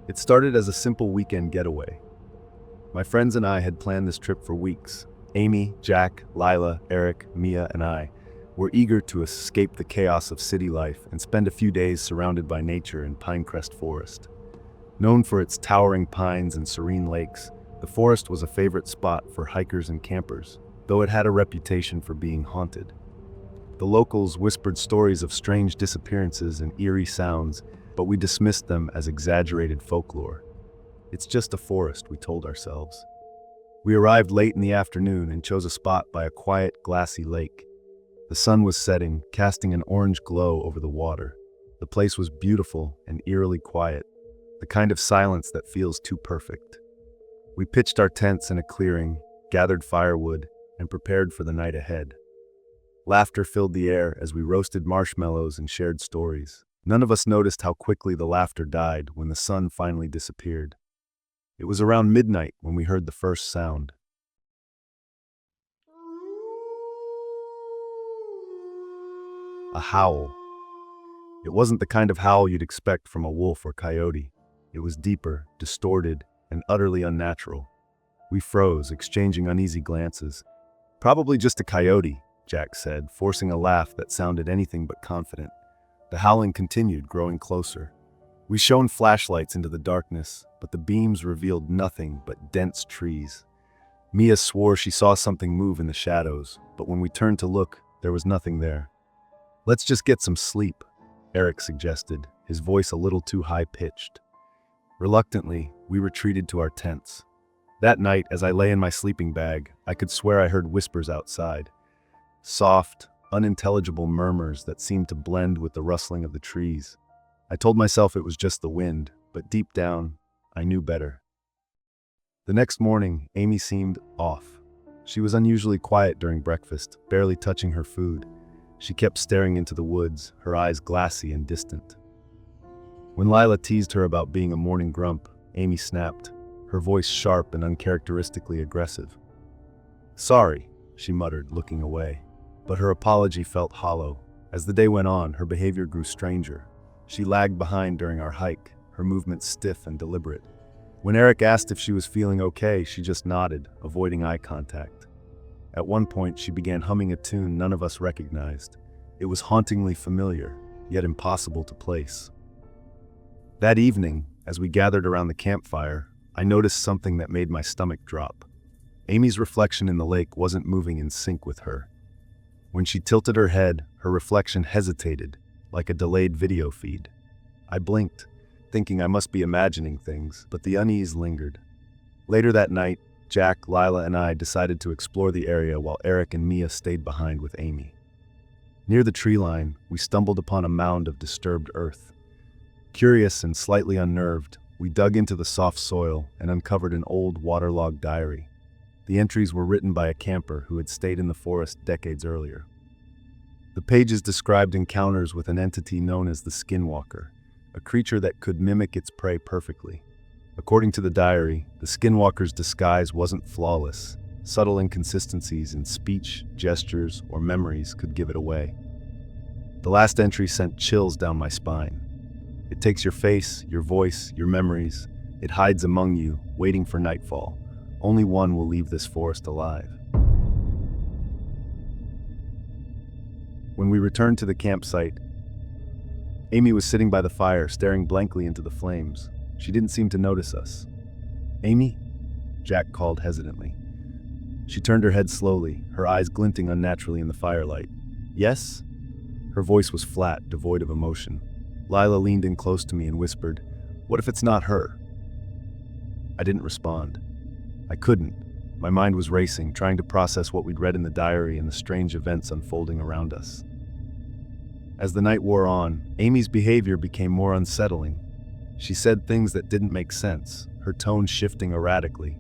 It started as a simple weekend getaway. My friends and I had planned this trip for weeks. Amy, Jack, Lila, Eric, Mia, and I were eager to escape the chaos of city life and spend a few days surrounded by nature in Pinecrest Forest. Known for its towering pines and serene lakes, the forest was a favorite spot for hikers and campers, though it had a reputation for being haunted. The locals whispered stories of strange disappearances and eerie sounds, but we dismissed them as exaggerated folklore. It's just a forest, we told ourselves. We arrived late in the afternoon and chose a spot by a quiet, glassy lake. The sun was setting, casting an orange glow over the water. The place was beautiful and eerily quiet, the kind of silence that feels too perfect. We pitched our tents in a clearing, gathered firewood, and prepared for the night ahead. Laughter filled the air as we roasted marshmallows and shared stories. None of us noticed how quickly the laughter died when the sun finally disappeared. It was around midnight when we heard the first sound. A howl. It wasn't the kind of howl you'd expect from a wolf or coyote. It was deeper, distorted, and utterly unnatural. We froze, exchanging uneasy glances. "Probably just a coyote," Jack said, forcing a laugh that sounded anything but confident. The howling continued, growing closer. We shone flashlights into the darkness, but the beams revealed nothing but dense trees. Mia swore she saw something move in the shadows, but when we turned to look, there was nothing there. "Let's just get some sleep," Eric suggested, his voice a little too high-pitched. Reluctantly, we retreated to our tents. That night, as I lay in my sleeping bag, I could swear I heard whispers outside. Soft, unintelligible murmurs that seemed to blend with the rustling of the trees. I told myself it was just the wind, but deep down, I knew better. The next morning, Amy seemed off. She was unusually quiet during breakfast, barely touching her food. She kept staring into the woods, her eyes glassy and distant. When Lila teased her about being a morning grump, Amy snapped, her voice sharp and uncharacteristically aggressive. "Sorry," she muttered, looking away. But her apology felt hollow. As the day went on, her behavior grew stranger. She lagged behind during our hike, her movements stiff and deliberate. When Eric asked if she was feeling okay, she just nodded, avoiding eye contact. At one point, she began humming a tune none of us recognized. It was hauntingly familiar, yet impossible to place. That evening, as we gathered around the campfire, I noticed something that made my stomach drop. Amy's reflection in the lake wasn't moving in sync with her. When she tilted her head, her reflection hesitated, like a delayed video feed. I blinked, thinking I must be imagining things, but the unease lingered. Later that night, Jack, Lila, and I decided to explore the area while Eric and Mia stayed behind with Amy. Near the tree line, we stumbled upon a mound of disturbed earth. Curious and slightly unnerved, we dug into the soft soil and uncovered an old waterlogged diary. The entries were written by a camper who had stayed in the forest decades earlier. The pages described encounters with an entity known as the Skinwalker, a creature that could mimic its prey perfectly. According to the diary, the Skinwalker's disguise wasn't flawless. Subtle inconsistencies in speech, gestures, or memories could give it away. The last entry sent chills down my spine. It takes your face, your voice, your memories. It hides among you, waiting for nightfall. Only one will leave this forest alive. When we returned to the campsite, Amy was sitting by the fire, staring blankly into the flames. She didn't seem to notice us. "Amy?" Jack called hesitantly. She turned her head slowly, her eyes glinting unnaturally in the firelight. "Yes?" Her voice was flat, devoid of emotion. Lila leaned in close to me and whispered, "What if it's not her?" I didn't respond. I couldn't. My mind was racing, trying to process what we'd read in the diary and the strange events unfolding around us. As the night wore on, Amy's behavior became more unsettling. She said things that didn't make sense, her tone shifting erratically.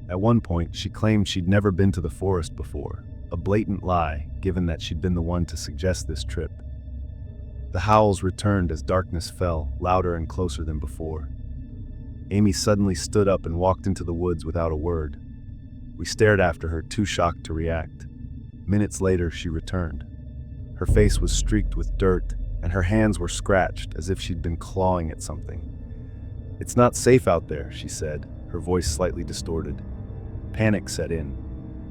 At one point, she claimed she'd never been to the forest before, a blatant lie, given that she'd been the one to suggest this trip. The howls returned as darkness fell, louder and closer than before. Amy suddenly stood up and walked into the woods without a word. We stared after her, too shocked to react. Minutes later, she returned. Her face was streaked with dirt, and her hands were scratched as if she'd been clawing at something. "It's not safe out there," she said, her voice slightly distorted. Panic set in.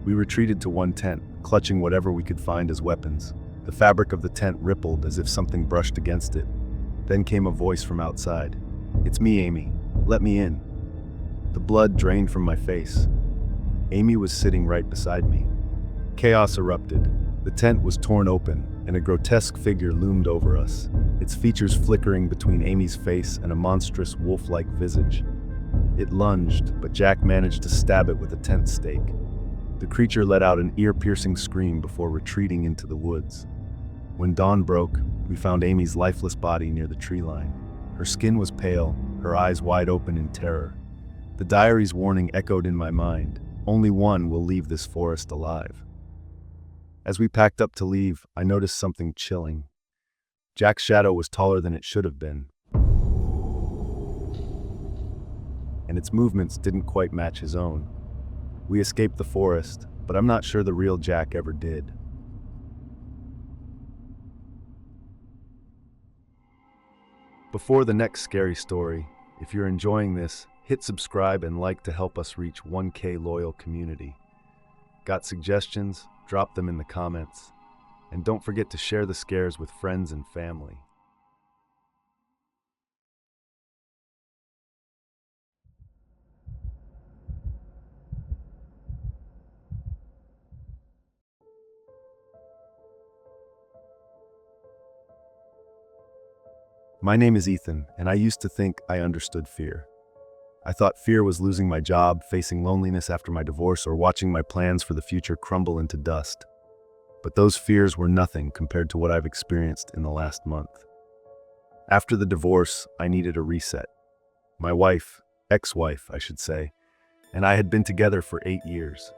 We retreated to one tent, clutching whatever we could find as weapons. The fabric of the tent rippled as if something brushed against it. Then came a voice from outside. "It's me, Amy. Let me in." The blood drained from my face. Amy was sitting right beside me. Chaos erupted. The tent was torn open, and a grotesque figure loomed over us, its features flickering between Amy's face and a monstrous wolf-like visage. It lunged, but Jack managed to stab it with a tent stake. The creature let out an ear-piercing scream before retreating into the woods. When dawn broke, we found Amy's lifeless body near the tree line. Her skin was pale, her eyes wide open in terror. The diary's warning echoed in my mind: only one will leave this forest alive. As we packed up to leave, I noticed something chilling. Jack's shadow was taller than it should have been, and its movements didn't quite match his own. We escaped the forest, but I'm not sure the real Jack ever did. Before the next scary story, if you're enjoying this, hit subscribe and like to help us reach 1K loyal community. Got suggestions? Drop them in the comments. And don't forget to share the scares with friends and family. My name is Ethan, and I used to think I understood fear. I thought fear was losing my job, facing loneliness after my divorce, or watching my plans for the future crumble into dust. But those fears were nothing compared to what I've experienced in the last month. After the divorce, I needed a reset. My wife, ex-wife, I should say, and I had been together for 8 years.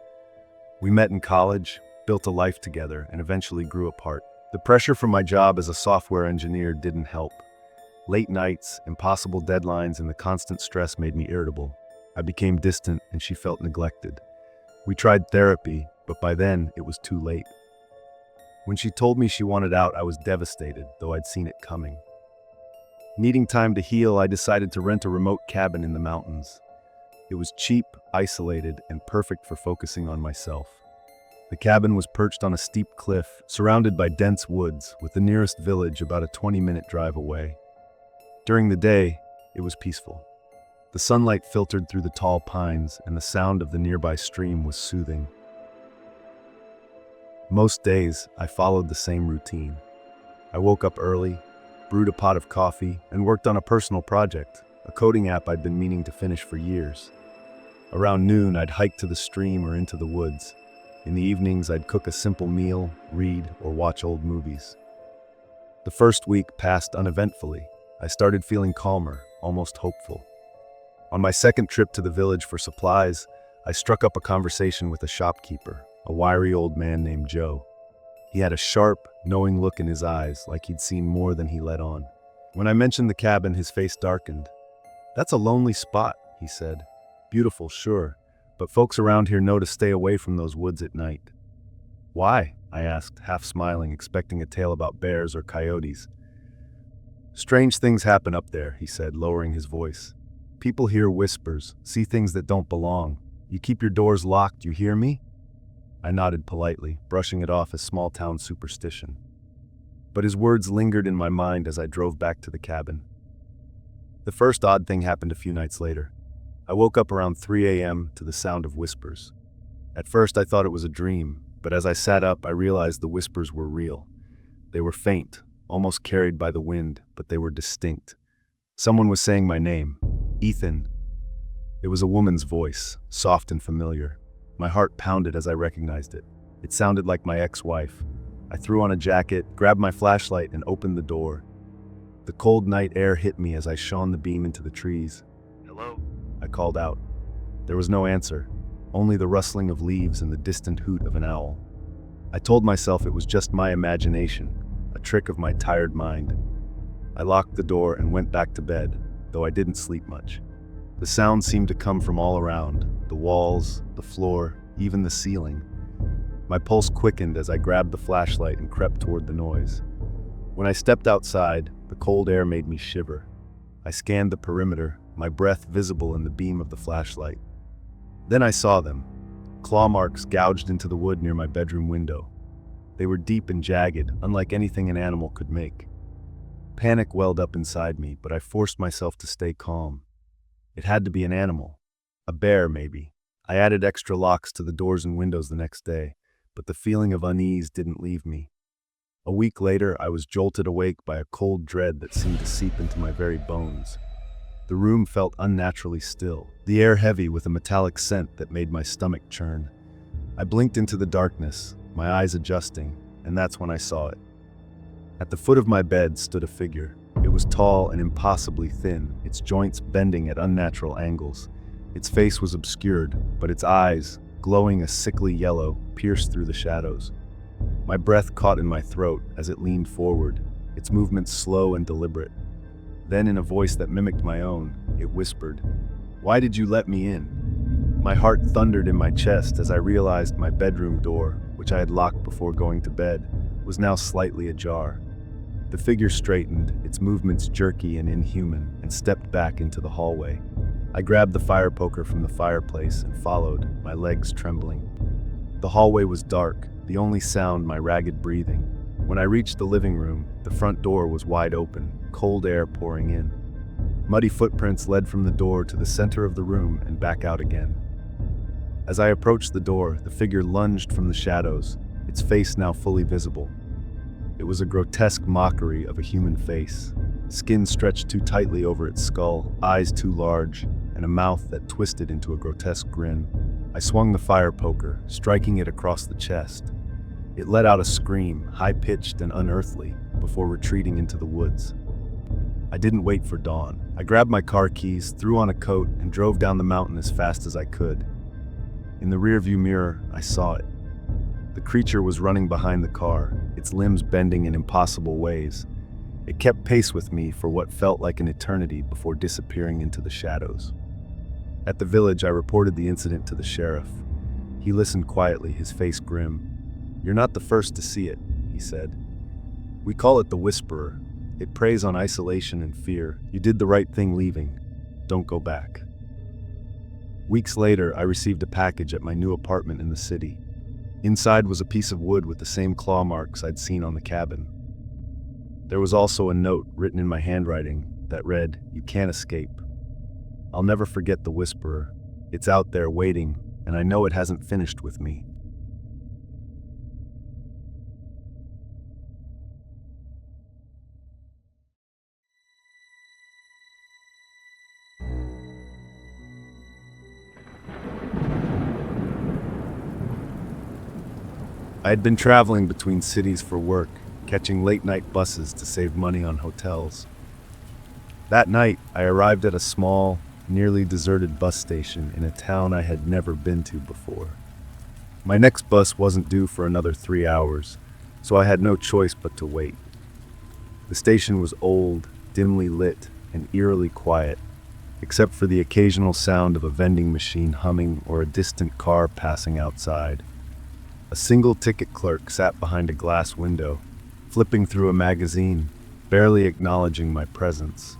We met in college, built a life together, and eventually grew apart. The pressure from my job as a software engineer didn't help. Late nights, impossible deadlines, and the constant stress made me irritable. I became distant, and she felt neglected. We tried therapy, but by then, it was too late. When she told me she wanted out, I was devastated, though I'd seen it coming. Needing time to heal, I decided to rent a remote cabin in the mountains. It was cheap, isolated, and perfect for focusing on myself. The cabin was perched on a steep cliff, surrounded by dense woods, with the nearest village about a 20-minute drive away. During the day, it was peaceful. The sunlight filtered through the tall pines, and the sound of the nearby stream was soothing. Most days, I followed the same routine. I woke up early, brewed a pot of coffee, and worked on a personal project, a coding app I'd been meaning to finish for years. Around noon, I'd hike to the stream or into the woods. In the evenings, I'd cook a simple meal, read, or watch old movies. The first week passed uneventfully. I started feeling calmer, almost hopeful. On my second trip to the village for supplies, I struck up a conversation with a shopkeeper, a wiry old man named Joe. He had a sharp, knowing look in his eyes, like he'd seen more than he let on. When I mentioned the cabin, his face darkened. "That's a lonely spot," he said. "Beautiful, sure, but folks around here know to stay away from those woods at night." "Why?" I asked, half smiling, expecting a tale about bears or coyotes. "Strange things happen up there," he said, lowering his voice. "People hear whispers, see things that don't belong. You keep your doors locked, you hear me?" I nodded politely, brushing it off as small-town superstition. But his words lingered in my mind as I drove back to the cabin. The first odd thing happened a few nights later. I woke up around 3 a.m. to the sound of whispers. At first I thought it was a dream, but as I sat up I realized the whispers were real. They were faint, almost carried by the wind, but they were distinct. Someone was saying my name, Ethan. It was a woman's voice, soft and familiar. My heart pounded as I recognized it. It sounded like my ex-wife. I threw on a jacket, grabbed my flashlight, and opened the door. The cold night air hit me as I shone the beam into the trees. "Hello?" I called out. There was no answer, only the rustling of leaves and the distant hoot of an owl. I told myself it was just my imagination, a trick of my tired mind. I locked the door and went back to bed, though I didn't sleep much. The sound seemed to come from all around, the walls, the floor, even the ceiling. My pulse quickened as I grabbed the flashlight and crept toward the noise. When I stepped outside, the cold air made me shiver. I scanned the perimeter, my breath visible in the beam of the flashlight. Then I saw them, claw marks gouged into the wood near my bedroom window. They were deep and jagged, unlike anything an animal could make. Panic welled up inside me, but I forced myself to stay calm. It had to be an animal. A bear, maybe. I added extra locks to the doors and windows the next day, but the feeling of unease didn't leave me. A week later, I was jolted awake by a cold dread that seemed to seep into my very bones. The room felt unnaturally still, the air heavy with a metallic scent that made my stomach churn. I blinked into the darkness, my eyes adjusting, and that's when I saw it. At the foot of my bed stood a figure. It was tall and impossibly thin, its joints bending at unnatural angles. Its face was obscured, but its eyes, glowing a sickly yellow, pierced through the shadows. My breath caught in my throat as it leaned forward, its movements slow and deliberate. Then, in a voice that mimicked my own, it whispered, "Why did you let me in?" My heart thundered in my chest as I realized my bedroom door, which I had locked before going to bed, was now slightly ajar. The figure straightened, its movements jerky and inhuman, and stepped back into the hallway. I grabbed the fire poker from the fireplace and followed, my legs trembling. The hallway was dark, the only sound my ragged breathing. When I reached the living room, the front door was wide open, cold air pouring in. Muddy footprints led from the door to the center of the room and back out again. As I approached the door, the figure lunged from the shadows, its face now fully visible. It was a grotesque mockery of a human face, skin stretched too tightly over its skull, eyes too large, and a mouth that twisted into a grotesque grin. I swung the fire poker, striking it across the chest. It let out a scream, high-pitched and unearthly, before retreating into the woods. I didn't wait for dawn. I grabbed my car keys, threw on a coat, and drove down the mountain as fast as I could. In the rearview mirror, I saw it. The creature was running behind the car, its limbs bending in impossible ways. It kept pace with me for what felt like an eternity before disappearing into the shadows. At the village, I reported the incident to the sheriff. He listened quietly, his face grim. "You're not the first to see it," he said. "We call it the Whisperer. It preys on isolation and fear. You did the right thing leaving. Don't go back." Weeks later, I received a package at my new apartment in the city. Inside was a piece of wood with the same claw marks I'd seen on the cabin. There was also a note written in my handwriting that read, "You can't escape. I'll never forget the Whisperer. It's out there waiting, and I know it hasn't finished with me." I had been traveling between cities for work, catching late-night buses to save money on hotels. That night, I arrived at a small, nearly deserted bus station in a town I had never been to before. My next bus wasn't due for another 3 hours, so I had no choice but to wait. The station was old, dimly lit, and eerily quiet, except for the occasional sound of a vending machine humming or a distant car passing outside. A single ticket clerk sat behind a glass window, flipping through a magazine, barely acknowledging my presence.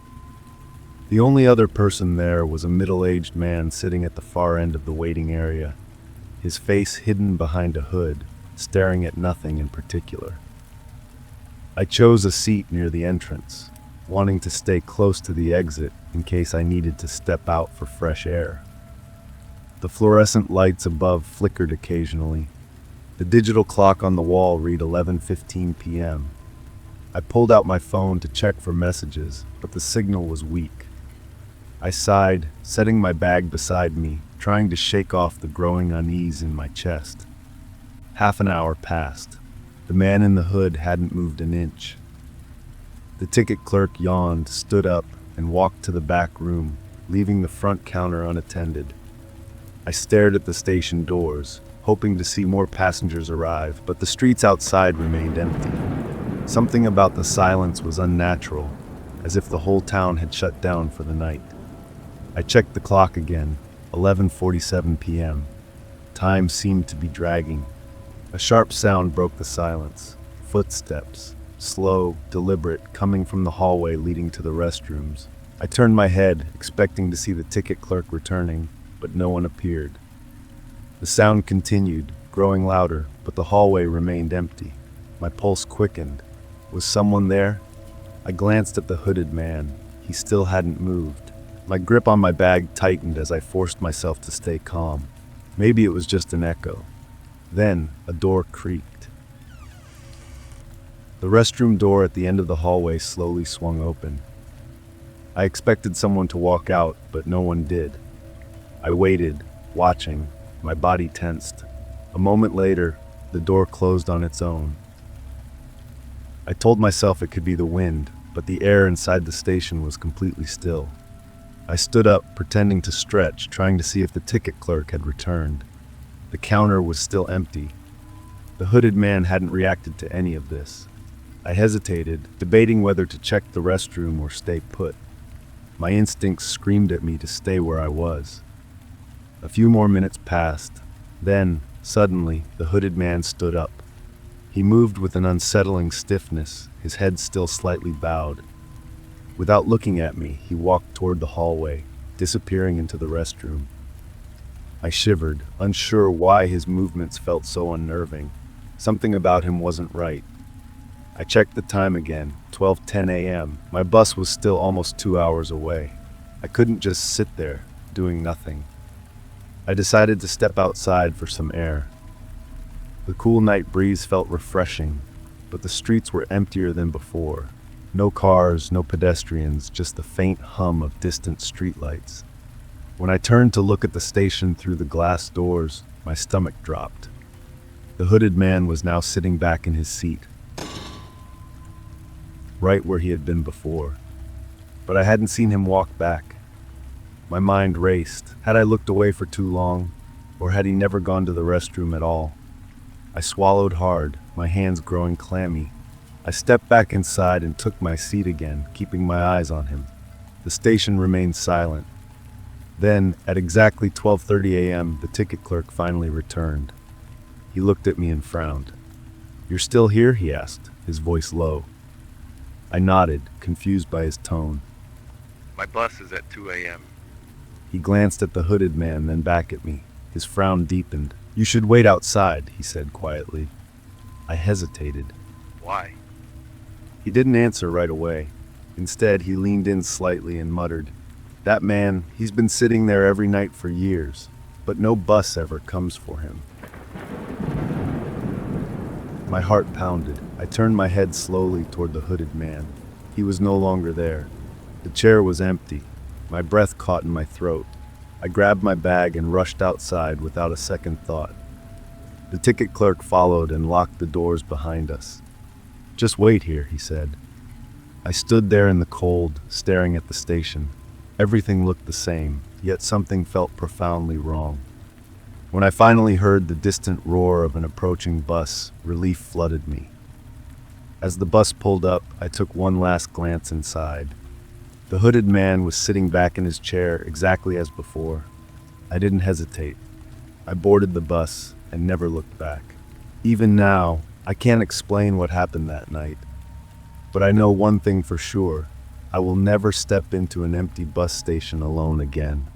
The only other person there was a middle-aged man sitting at the far end of the waiting area, his face hidden behind a hood, staring at nothing in particular. I chose a seat near the entrance, wanting to stay close to the exit in case I needed to step out for fresh air. The fluorescent lights above flickered occasionally. The digital clock on the wall read 11:15 p.m. I pulled out my phone to check for messages, but the signal was weak. I sighed, setting my bag beside me, trying to shake off the growing unease in my chest. Half an hour passed. The man in the hood hadn't moved an inch. The ticket clerk yawned, stood up, and walked to the back room, leaving the front counter unattended. I stared at the station doors, hoping to see more passengers arrive, but the streets outside remained empty. Something about the silence was unnatural, as if the whole town had shut down for the night. I checked the clock again, 11:47 p.m. Time seemed to be dragging. A sharp sound broke the silence. Footsteps, slow, deliberate, coming from the hallway leading to the restrooms. I turned my head, expecting to see the ticket clerk returning, but no one appeared. The sound continued, growing louder, but the hallway remained empty. My pulse quickened. Was someone there? I glanced at the hooded man. He still hadn't moved. My grip on my bag tightened as I forced myself to stay calm. Maybe it was just an echo. Then, a door creaked. The restroom door at the end of the hallway slowly swung open. I expected someone to walk out, but no one did. I waited, watching, my body tensed. A moment later, the door closed on its own. I told myself it could be the wind, but the air inside the station was completely still. I stood up, pretending to stretch, trying to see if the ticket clerk had returned. The counter was still empty. The hooded man hadn't reacted to any of this. I hesitated, debating whether to check the restroom or stay put. My instincts screamed at me to stay where I was. A few more minutes passed. Then, suddenly, the hooded man stood up. He moved with an unsettling stiffness, his head still slightly bowed. Without looking at me, he walked toward the hallway, disappearing into the restroom. I shivered, unsure why his movements felt so unnerving. Something about him wasn't right. I checked the time again, 12:10 a.m. My bus was still almost 2 hours away. I couldn't just sit there, doing nothing. I decided to step outside for some air. The cool night breeze felt refreshing, but the streets were emptier than before. No cars, no pedestrians, just the faint hum of distant streetlights. When I turned to look at the station through the glass doors, my stomach dropped. The hooded man was now sitting back in his seat, right where he had been before. But I hadn't seen him walk back. My mind raced. Had I looked away for too long, or had he never gone to the restroom at all? I swallowed hard, my hands growing clammy. I stepped back inside and took my seat again, keeping my eyes on him. The station remained silent. Then, at exactly 12:30 a.m., the ticket clerk finally returned. He looked at me and frowned. "You're still here?" he asked, his voice low. I nodded, confused by his tone. My bus is at 2 a.m. He glanced at the hooded man, then back at me. His frown deepened. "You should wait outside," he said quietly. I hesitated. Why? He didn't answer right away. Instead, he leaned in slightly and muttered, "That man, he's been sitting there every night for years, but no bus ever comes for him." My heart pounded. I turned my head slowly toward the hooded man. He was no longer there. The chair was empty. My breath caught in my throat. I grabbed my bag and rushed outside without a second thought. The ticket clerk followed and locked the doors behind us. "Just wait here," he said. I stood there in the cold, staring at the station. Everything looked the same, yet something felt profoundly wrong. When I finally heard the distant roar of an approaching bus, relief flooded me. As the bus pulled up, I took one last glance inside. The hooded man was sitting back in his chair exactly as before. I didn't hesitate. I boarded the bus and never looked back. Even now, I can't explain what happened that night. But I know one thing for sure. I will never step into an empty bus station alone again.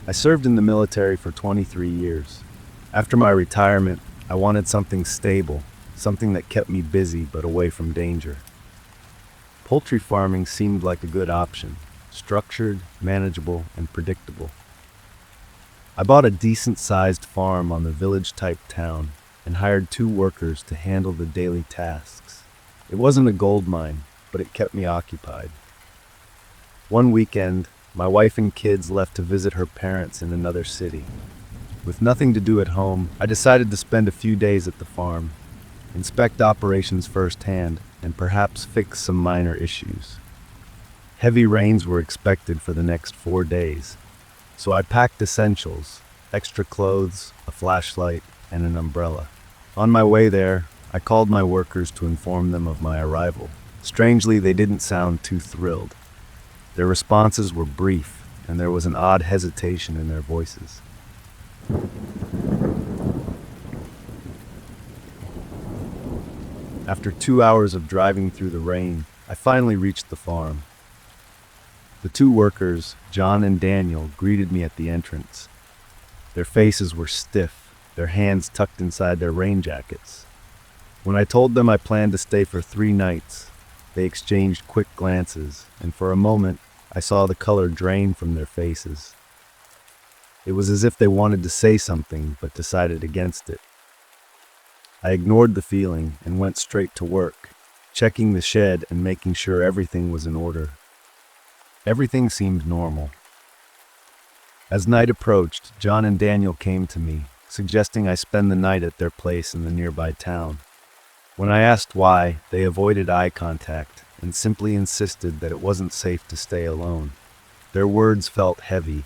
I served in the military for 23 years. After my retirement, I wanted something stable, something that kept me busy but away from danger. Poultry farming seemed like a good option, structured, manageable, and predictable. I bought a decent-sized farm on the village-type town and hired 2 workers to handle the daily tasks. It wasn't a gold mine, but it kept me occupied. One weekend, my wife and kids left to visit her parents in another city. With nothing to do at home, I decided to spend a few days at the farm, inspect operations firsthand, and perhaps fix some minor issues. Heavy rains were expected for the next 4 days, so I packed essentials, extra clothes, a flashlight, and an umbrella. On my way there, I called my workers to inform them of my arrival. Strangely, they didn't sound too thrilled. Their responses were brief, and there was an odd hesitation in their voices. After 2 hours of driving through the rain, I finally reached the farm. The two workers, John and Daniel, greeted me at the entrance. Their faces were stiff, their hands tucked inside their rain jackets. When I told them I planned to stay for 3 nights, they exchanged quick glances, and for a moment, I saw the color drain from their faces. It was as if they wanted to say something, but decided against it. I ignored the feeling and went straight to work, checking the shed and making sure everything was in order. Everything seemed normal. As night approached, John and Daniel came to me, suggesting I spend the night at their place in the nearby town. When I asked why, they avoided eye contact and simply insisted that it wasn't safe to stay alone. Their words felt heavy,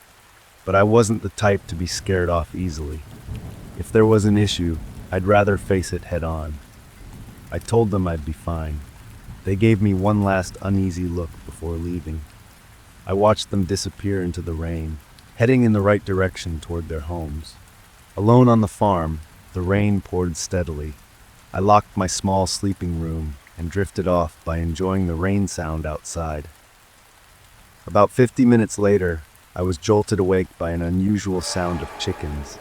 but I wasn't the type to be scared off easily. If there was an issue, I'd rather face it head on. I told them I'd be fine. They gave me one last uneasy look before leaving. I watched them disappear into the rain, heading in the right direction toward their homes. Alone on the farm, the rain poured steadily. I locked my small sleeping room and drifted off by enjoying the rain sound outside. About 50 minutes later, I was jolted awake by an unusual sound of chickens.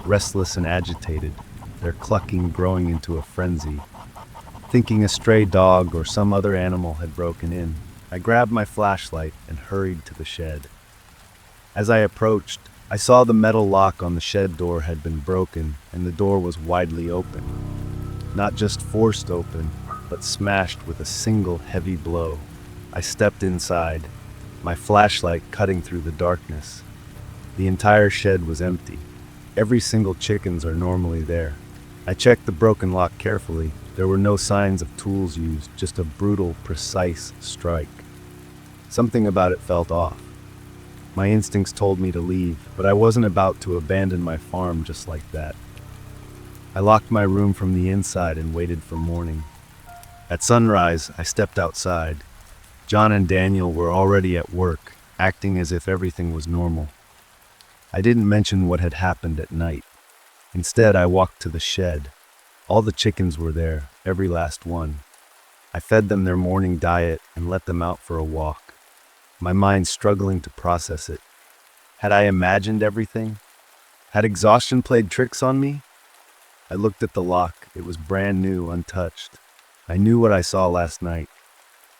Restless and agitated, their clucking growing into a frenzy. Thinking a stray dog or some other animal had broken in, I grabbed my flashlight and hurried to the shed. As I approached, I saw the metal lock on the shed door had been broken and the door was widely open. Not just forced open, but smashed with a single heavy blow. I stepped inside, my flashlight cutting through the darkness. The entire shed was empty. Every single chickens are normally there. I checked the broken lock carefully. There were no signs of tools used, just a brutal, precise strike. Something about it felt off. My instincts told me to leave, but I wasn't about to abandon my farm just like that. I locked my room from the inside and waited for morning. At sunrise, I stepped outside. John and Daniel were already at work, acting as if everything was normal. I didn't mention what had happened at night. Instead, I walked to the shed. All the chickens were there, every last one. I fed them their morning diet and let them out for a walk, my mind struggling to process it. Had I imagined everything? Had exhaustion played tricks on me? I looked at the lock. It was brand new, untouched. I knew what I saw last night.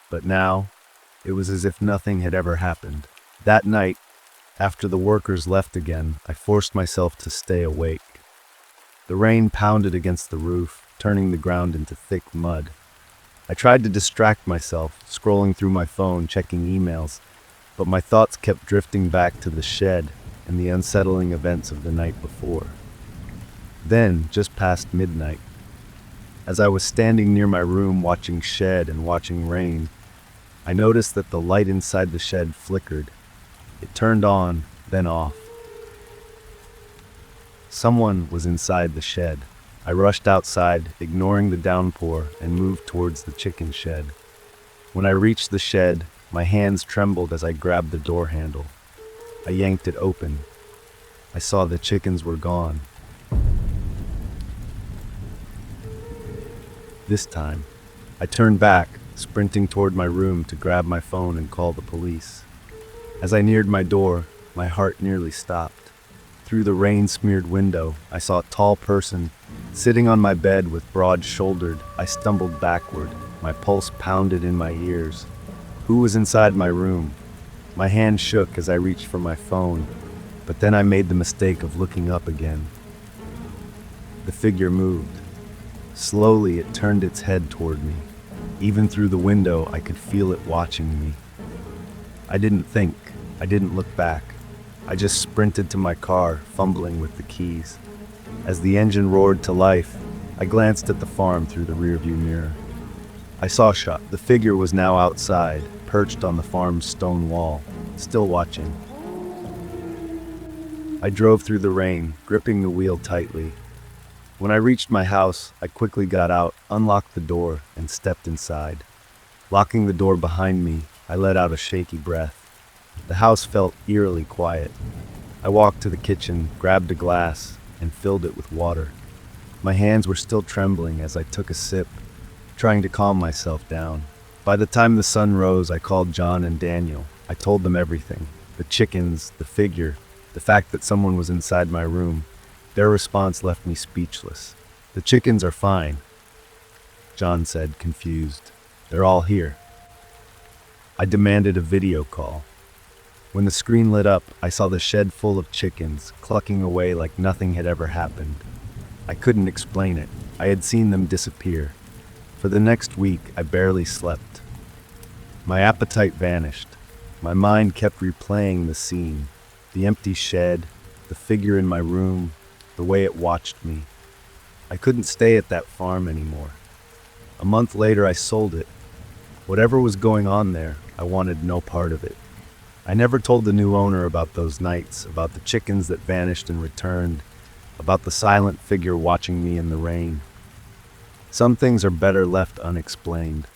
But now, it was as if nothing had ever happened. That night, after the workers left again, I forced myself to stay awake. The rain pounded against the roof, turning the ground into thick mud. I tried to distract myself, scrolling through my phone, checking emails, but my thoughts kept drifting back to the shed and the unsettling events of the night before. Then, just past midnight, as I was standing near my room watching shed and watching rain, I noticed that the light inside the shed flickered. It turned on, then off. Someone was inside the shed. I rushed outside, ignoring the downpour, and moved towards the chicken shed. When I reached the shed, my hands trembled as I grabbed the door handle. I yanked it open. I saw the chickens were gone. This time, I turned back, sprinting toward my room to grab my phone and call the police. As I neared my door, my heart nearly stopped. Through the rain-smeared window, I saw a tall person sitting on my bed with broad-shouldered. I stumbled backward. My pulse pounded in my ears. Who was inside my room? My hand shook as I reached for my phone, but then I made the mistake of looking up again. The figure moved. Slowly, it turned its head toward me. Even through the window, I could feel it watching me. I didn't think. I didn't look back. I just sprinted to my car, fumbling with the keys. As the engine roared to life, I glanced at the farm through the rearview mirror. I saw shot. The figure was now outside, perched on the farm's stone wall, still watching. I drove through the rain, gripping the wheel tightly. When I reached my house, I quickly got out, unlocked the door, and stepped inside. Locking the door behind me, I let out a shaky breath. The house felt eerily quiet. I walked to the kitchen, grabbed a glass, and filled it with water. My hands were still trembling as I took a sip, trying to calm myself down. By the time the sun rose, I called John and Daniel. I told them everything. The chickens, the figure, the fact that someone was inside my room. Their response left me speechless. "The chickens are fine," John said, confused. "They're all here." I demanded a video call. When the screen lit up, I saw the shed full of chickens, clucking away like nothing had ever happened. I couldn't explain it. I had seen them disappear. For the next week, I barely slept. My appetite vanished. My mind kept replaying the scene. The empty shed, the figure in my room, the way it watched me. I couldn't stay at that farm anymore. A month later, I sold it. Whatever was going on there, I wanted no part of it. I never told the new owner about those nights, about the chickens that vanished and returned, about the silent figure watching me in the rain. Some things are better left unexplained.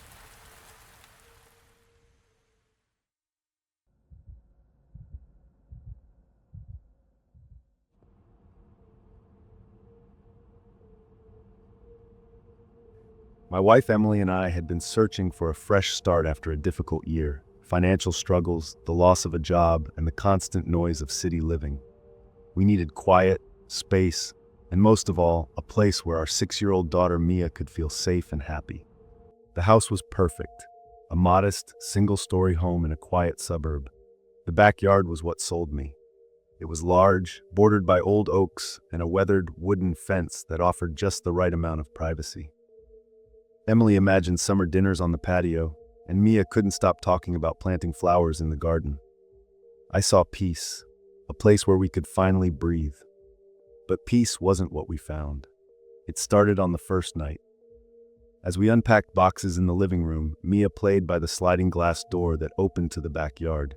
My wife Emily and I had been searching for a fresh start after a difficult year. Financial struggles, the loss of a job, and the constant noise of city living. We needed quiet, space, and most of all, a place where our 6-year-old daughter Mia could feel safe and happy. The house was perfect, a modest, single-story home in a quiet suburb. The backyard was what sold me. It was large, bordered by old oaks and a weathered wooden fence that offered just the right amount of privacy. Emily imagined summer dinners on the patio, and Mia couldn't stop talking about planting flowers in the garden. I saw peace, a place where we could finally breathe. But peace wasn't what we found. It started on the first night. As we unpacked boxes in the living room, Mia played by the sliding glass door that opened to the backyard.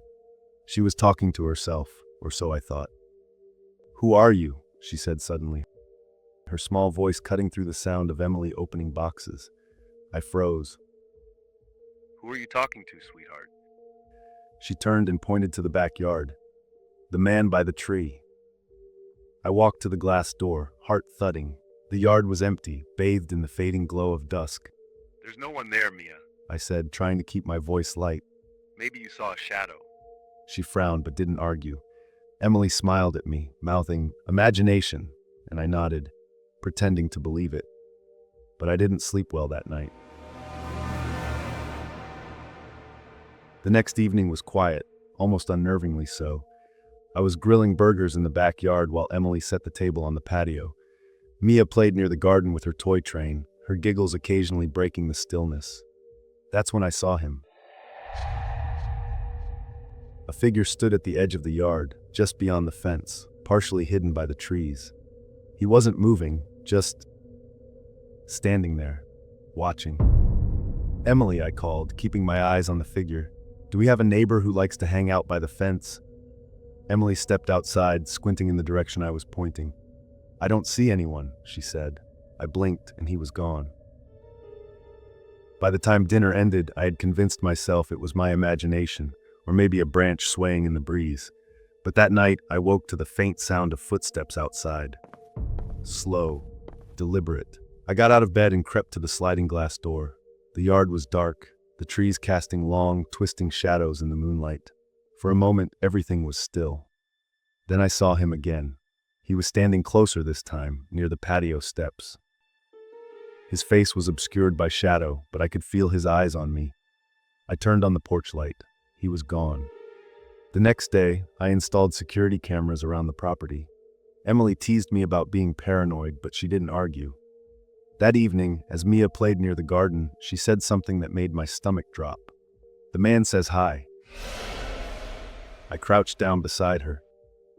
She was talking to herself, or so I thought. "Who are you?" she said suddenly, her small voice cutting through the sound of Emily opening boxes. I froze. Who are you talking to, sweetheart? She turned and pointed to the backyard. "The man by the tree." I walked to the glass door, heart thudding. The yard was empty, bathed in the fading glow of dusk. There's no one there, Mia. I said, trying to keep my voice light. Maybe you saw a shadow. She frowned but didn't argue. Emily smiled at me, mouthing, "Imagination," and I nodded, pretending to believe it. But I didn't sleep well that night. The next evening was quiet, almost unnervingly so. I was grilling burgers in the backyard while Emily set the table on the patio. Mia played near the garden with her toy train, her giggles occasionally breaking the stillness. That's when I saw him. A figure stood at the edge of the yard, just beyond the fence, partially hidden by the trees. He wasn't moving, just standing there, watching. "Emily," I called, keeping my eyes on the figure. "Do we have a neighbor who likes to hang out by the fence?" Emily stepped outside, squinting in the direction I was pointing. "I don't see anyone," she said. I blinked, and he was gone. By the time dinner ended, I had convinced myself it was my imagination, or maybe a branch swaying in the breeze. But that night, I woke to the faint sound of footsteps outside. Slow, deliberate. I got out of bed and crept to the sliding glass door. The yard was dark, the trees casting long, twisting shadows in the moonlight. For a moment, everything was still. Then I saw him again. He was standing closer this time, near the patio steps. His face was obscured by shadow, but I could feel his eyes on me. I turned on the porch light. He was gone. The next day, I installed security cameras around the property. Emily teased me about being paranoid, but she didn't argue. That evening, as Mia played near the garden, she said something that made my stomach drop. "The man says hi." I crouched down beside her.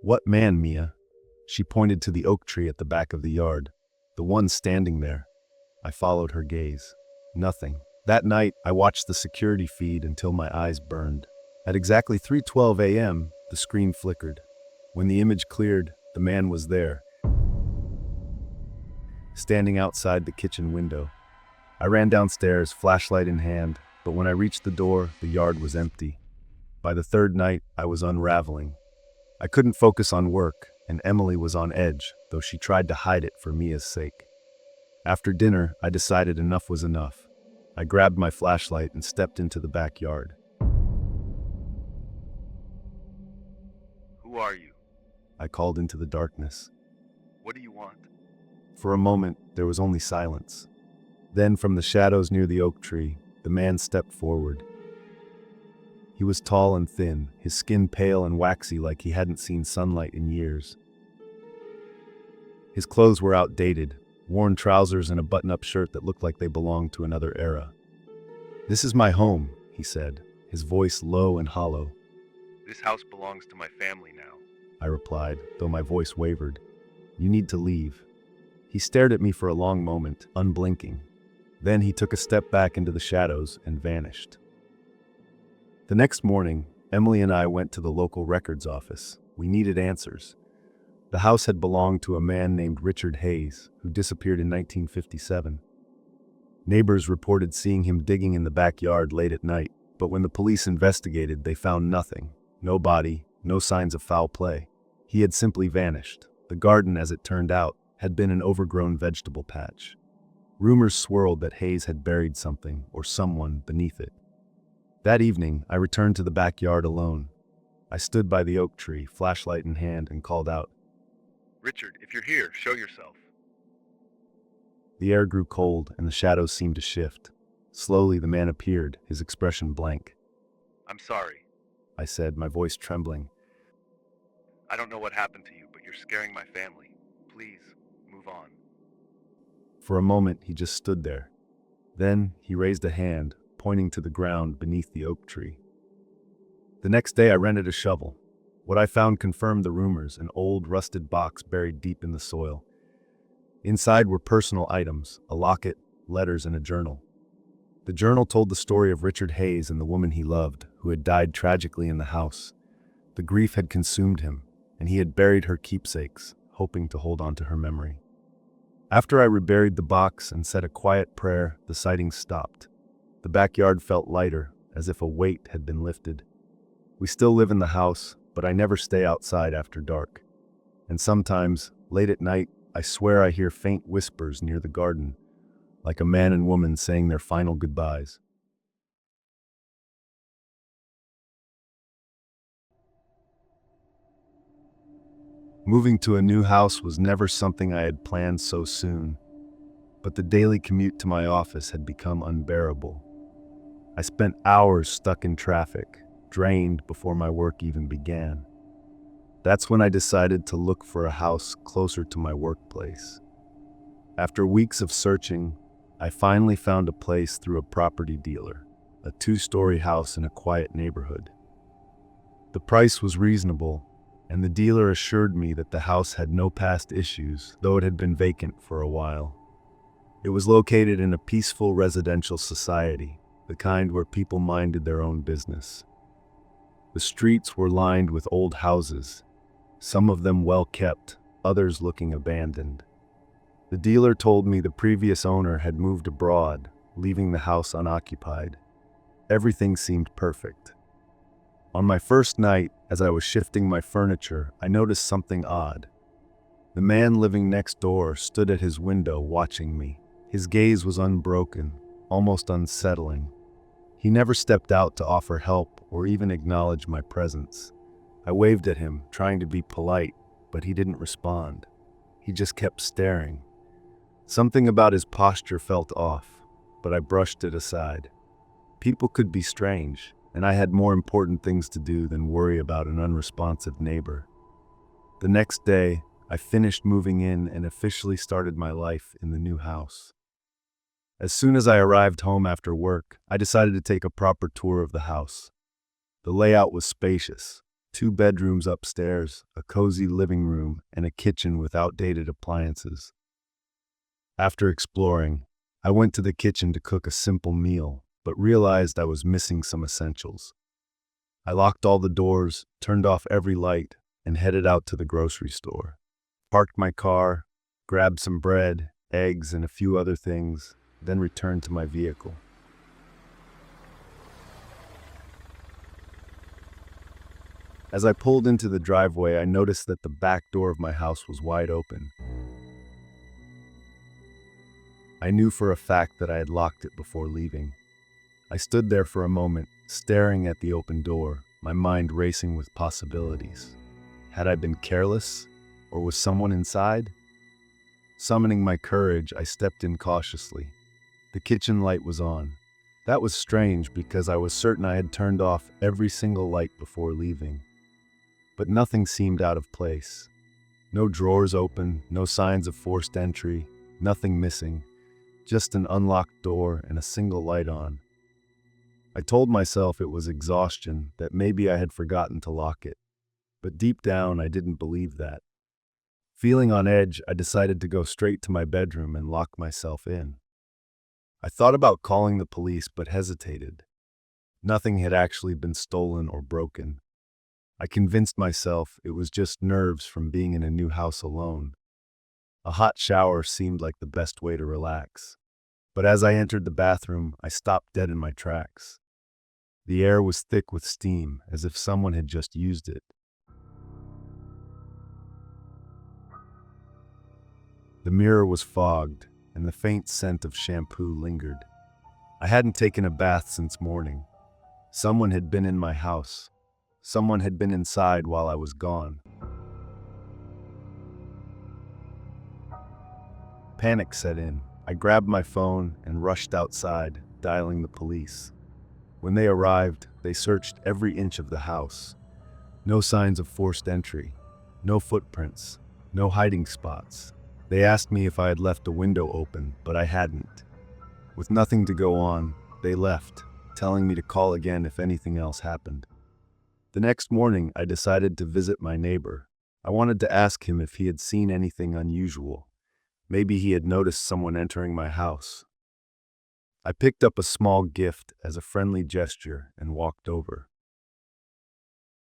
"What man, Mia?" She pointed to the oak tree at the back of the yard. "The one standing there." I followed her gaze. Nothing. That night, I watched the security feed until my eyes burned. At exactly 3:12 a.m., the screen flickered. When the image cleared, the man was there, standing outside the kitchen window. I ran downstairs, flashlight in hand. but when I reached the door, the yard was empty. By the third night, I was unraveling. I couldn't focus on work, and Emily was on edge, though she tried to hide it for Mia's sake. After dinner, I decided enough was enough. I grabbed my flashlight and stepped into the backyard. Who are you? I called into the darkness. What do you want? For a moment, there was only silence. Then, from the shadows near the oak tree, the man stepped forward. He was tall and thin, his skin pale and waxy like he hadn't seen sunlight in years. His clothes were outdated, worn trousers and a button-up shirt that looked like they belonged to another era. "This is my home," he said, his voice low and hollow. This house belongs to my family now. I replied, though my voice wavered. "You need to leave." He stared at me for a long moment, unblinking. Then he took a step back into the shadows and vanished. The next morning, Emily and I went to the local records office. We needed answers. The house had belonged to a man named Richard Hayes, who disappeared in 1957. Neighbors reported seeing him digging in the backyard late at night, but when the police investigated, they found nothing. No body, no signs of foul play. He had simply vanished. The garden, as it turned out, had been an overgrown vegetable patch. Rumors swirled that Hayes had buried something or someone beneath it. That evening, I returned to the backyard alone. I stood by the oak tree, flashlight in hand, and called out. Richard, if you're here, show yourself. The air grew cold, and the shadows seemed to shift. Slowly, the man appeared, his expression blank. I'm sorry. I said, my voice trembling. I don't know what happened to you, but you're scaring my family. Please, move on. For a moment, he just stood there. Then, he raised a hand, pointing to the ground beneath the oak tree. The next day, I rented a shovel. What I found confirmed the rumors, an old, rusted box buried deep in the soil. Inside were personal items, a locket, letters, and a journal. The journal told the story of Richard Hayes and the woman he loved, who had died tragically in the house. The grief had consumed him, and he had buried her keepsakes, hoping to hold on to her memory. After I reburied the box and said a quiet prayer, the sightings stopped. The backyard felt lighter, as if a weight had been lifted. We still live in the house, but I never stay outside after dark. And sometimes, late at night, I swear I hear faint whispers near the garden, like a man and woman saying their final goodbyes. Moving to a new house was never something I had planned so soon, but the daily commute to my office had become unbearable. I spent hours stuck in traffic, drained before my work even began. That's when I decided to look for a house closer to my workplace. After weeks of searching, I finally found a place through a property dealer, a 2-story house in a quiet neighborhood. The price was reasonable, and the dealer assured me that the house had no past issues, though it had been vacant for a while. It was located in a peaceful residential society, the kind where people minded their own business. The streets were lined with old houses, some of them well kept, others looking abandoned. The dealer told me the previous owner had moved abroad, leaving the house unoccupied. Everything seemed perfect. On my first night, as I was shifting my furniture, I noticed something odd. The man living next door stood at his window watching me. His gaze was unbroken, almost unsettling. He never stepped out to offer help or even acknowledge my presence. I waved at him, trying to be polite, but he didn't respond. He just kept staring. Something about his posture felt off, but I brushed it aside. People could be strange, and I had more important things to do than worry about an unresponsive neighbor. The next day, I finished moving in and officially started my life in the new house. As soon as I arrived home after work, I decided to take a proper tour of the house. The layout was spacious. 2 bedrooms upstairs, a cozy living room, and a kitchen with outdated appliances. After exploring, I went to the kitchen to cook a simple meal, but realized I was missing some essentials. I locked all the doors, turned off every light, and headed out to the grocery store. Parked my car, grabbed some bread, eggs, and a few other things, then returned to my vehicle. As I pulled into the driveway, I noticed that the back door of my house was wide open. I knew for a fact that I had locked it before leaving. I stood there for a moment, staring at the open door, my mind racing with possibilities. Had I been careless, or was someone inside? Summoning my courage, I stepped in cautiously. The kitchen light was on. That was strange because I was certain I had turned off every single light before leaving. But nothing seemed out of place. No drawers open, no signs of forced entry, nothing missing, just an unlocked door and a single light on. I told myself it was exhaustion, that maybe I had forgotten to lock it. But deep down, I didn't believe that. Feeling on edge, I decided to go straight to my bedroom and lock myself in. I thought about calling the police but hesitated. Nothing had actually been stolen or broken. I convinced myself it was just nerves from being in a new house alone. A hot shower seemed like the best way to relax. But as I entered the bathroom, I stopped dead in my tracks. The air was thick with steam, as if someone had just used it. The mirror was fogged, and the faint scent of shampoo lingered. I hadn't taken a bath since morning. Someone had been in my house. Someone had been inside while I was gone. Panic set in. I grabbed my phone and rushed outside, dialing the police. When they arrived, they searched every inch of the house. No signs of forced entry, no footprints, no hiding spots. They asked me if I had left a window open, but I hadn't. With nothing to go on, they left, telling me to call again if anything else happened. The next morning, I decided to visit my neighbor. I wanted to ask him if he had seen anything unusual. Maybe he had noticed someone entering my house. I picked up a small gift as a friendly gesture and walked over.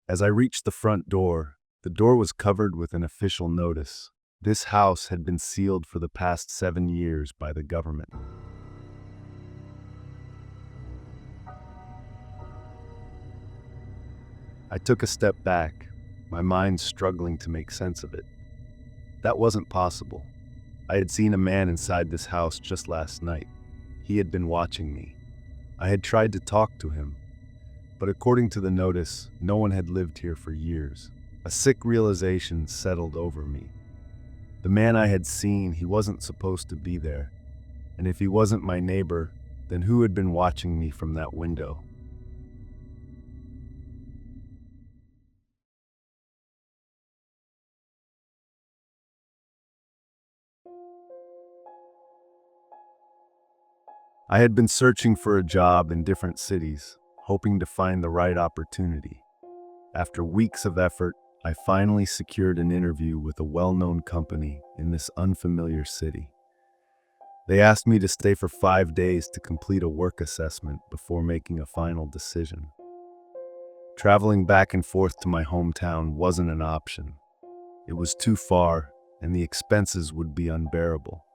As I reached the front door, the door was covered with an official notice. This house had been sealed for the past 7 years by the government. I took a step back, my mind struggling to make sense of it. That wasn't possible. I had seen a man inside this house just last night. He had been watching me. I had tried to talk to him, but according to the notice, no one had lived here for years. A sick realization settled over me. The man I had seen, he wasn't supposed to be there. And if he wasn't my neighbor, then who had been watching me from that window? I had been searching for a job in different cities, hoping to find the right opportunity. After weeks of effort, I finally secured an interview with a well-known company in this unfamiliar city. They asked me to stay for 5 days to complete a work assessment before making a final decision. Traveling back and forth to my hometown wasn't an option. It was too far, and the expenses would be unbearable.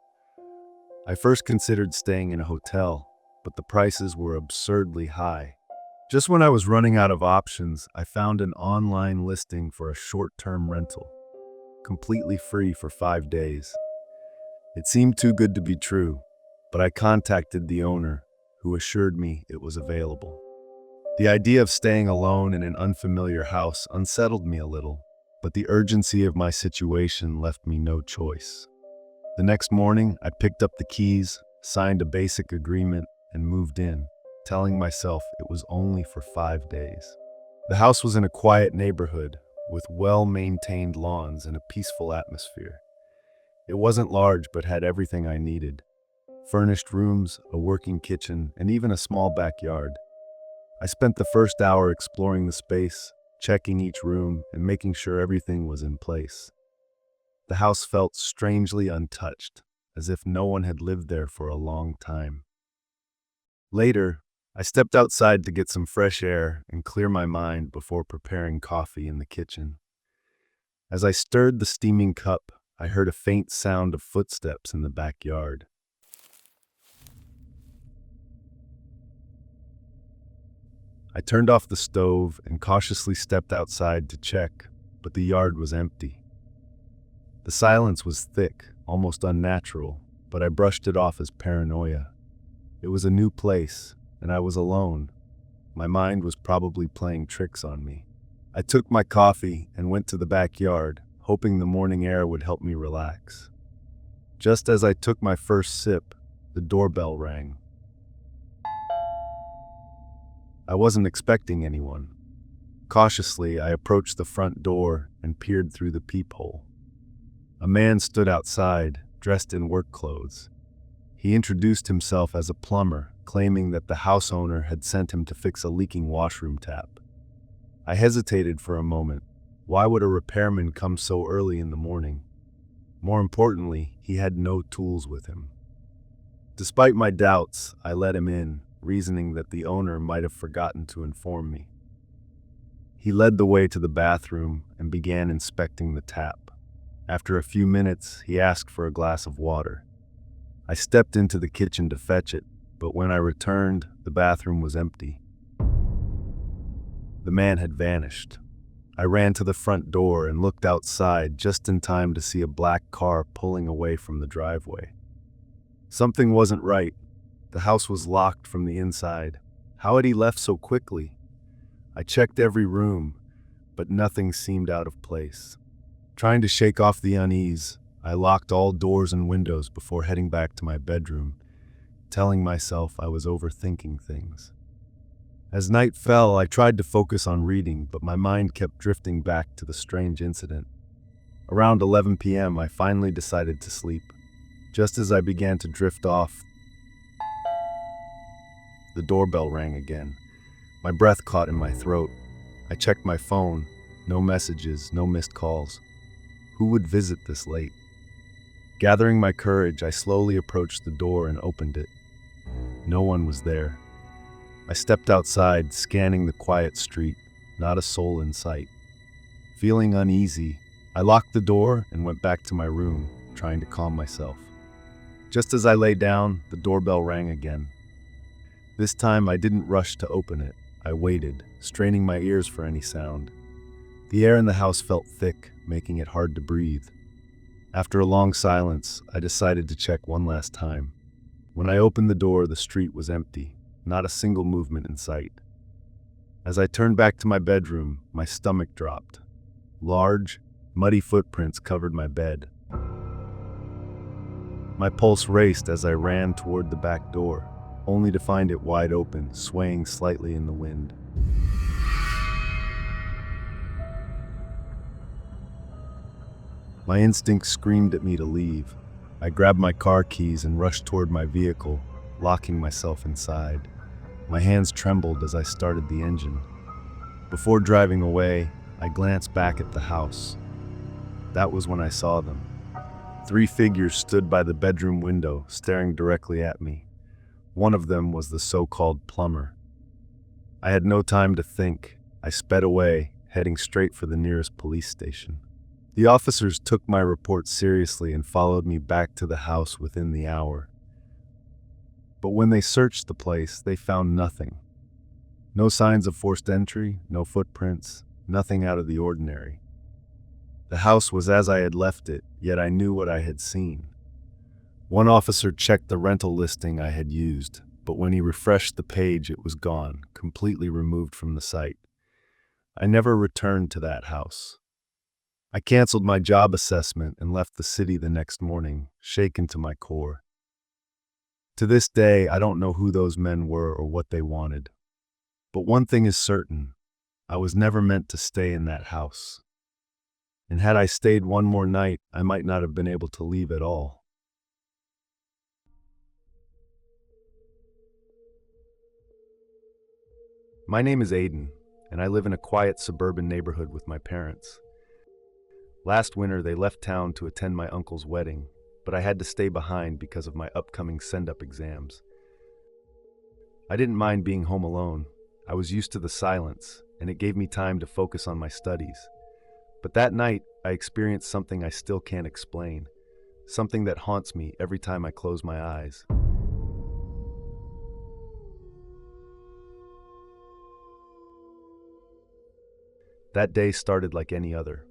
I first considered staying in a hotel, but the prices were absurdly high. Just when I was running out of options, I found an online listing for a short-term rental, completely free for 5 days. It seemed too good to be true, but I contacted the owner, who assured me it was available. The idea of staying alone in an unfamiliar house unsettled me a little, but the urgency of my situation left me no choice. The next morning, I picked up the keys, signed a basic agreement, and moved in, telling myself it was only for 5 days. The house was in a quiet neighborhood, with well-maintained lawns and a peaceful atmosphere. It wasn't large, but had everything I needed. Furnished rooms, a working kitchen, and even a small backyard. I spent the first hour exploring the space, checking each room, and making sure everything was in place. The house felt strangely untouched, as if no one had lived there for a long time. Later, I stepped outside to get some fresh air and clear my mind before preparing coffee in the kitchen. As I stirred the steaming cup, I heard a faint sound of footsteps in the backyard. I turned off the stove and cautiously stepped outside to check, but the yard was empty. The silence was thick, almost unnatural, but I brushed it off as paranoia. It was a new place, and I was alone. My mind was probably playing tricks on me. I took my coffee and went to the backyard, hoping the morning air would help me relax. Just as I took my first sip, the doorbell rang. I wasn't expecting anyone. Cautiously, I approached the front door and peered through the peephole. A man stood outside, dressed in work clothes. He introduced himself as a plumber, claiming that the house owner had sent him to fix a leaking washroom tap. I hesitated for a moment. Why would a repairman come so early in the morning? More importantly, he had no tools with him. Despite my doubts, I let him in, reasoning that the owner might have forgotten to inform me. He led the way to the bathroom and began inspecting the tap. After a few minutes, he asked for a glass of water. I stepped into the kitchen to fetch it, but when I returned, the bathroom was empty. The man had vanished. I ran to the front door and looked outside just in time to see a black car pulling away from the driveway. Something wasn't right. The house was locked from the inside. How had he left so quickly? I checked every room, but nothing seemed out of place. Trying to shake off the unease, I locked all doors and windows before heading back to my bedroom, telling myself I was overthinking things. As night fell, I tried to focus on reading, but my mind kept drifting back to the strange incident. Around 11 p.m., I finally decided to sleep. Just as I began to drift off, the doorbell rang again. My breath caught in my throat. I checked my phone. No messages, no missed calls. Who would visit this late? Gathering my courage, I slowly approached the door and opened it. No one was there. I stepped outside, scanning the quiet street, not a soul in sight. Feeling uneasy, I locked the door and went back to my room, trying to calm myself. Just as I lay down, the doorbell rang again. This time I didn't rush to open it. I waited, straining my ears for any sound. The air in the house felt thick, making it hard to breathe. After a long silence, I decided to check one last time. When I opened the door, the street was empty. Not a single movement in sight. As I turned back to my bedroom, my stomach dropped. Large, muddy footprints covered my bed. My pulse raced as I ran toward the back door, only to find it wide open, swaying slightly in the wind. My instinct screamed at me to leave. I grabbed my car keys and rushed toward my vehicle, locking myself inside. My hands trembled as I started the engine. Before driving away, I glanced back at the house. That was when I saw them. 3 figures stood by the bedroom window, staring directly at me. One of them was the so-called plumber. I had no time to think. I sped away, heading straight for the nearest police station. The officers took my report seriously and followed me back to the house within the hour. But when they searched the place, they found nothing. No signs of forced entry, no footprints, nothing out of the ordinary. The house was as I had left it, yet I knew what I had seen. One officer checked the rental listing I had used, but when he refreshed the page, it was gone, completely removed from the site. I never returned to that house. I canceled my job assessment and left the city the next morning, shaken to my core. To this day, I don't know who those men were or what they wanted. But one thing is certain, I was never meant to stay in that house. And had I stayed one more night, I might not have been able to leave at all. My name is Aiden, and I live in a quiet suburban neighborhood with my parents. Last winter, they left town to attend my uncle's wedding, but I had to stay behind because of my upcoming send-up exams. I didn't mind being home alone. I was used to the silence, and it gave me time to focus on my studies. But that night, I experienced something I still can't explain, something that haunts me every time I close my eyes. That day started like any other.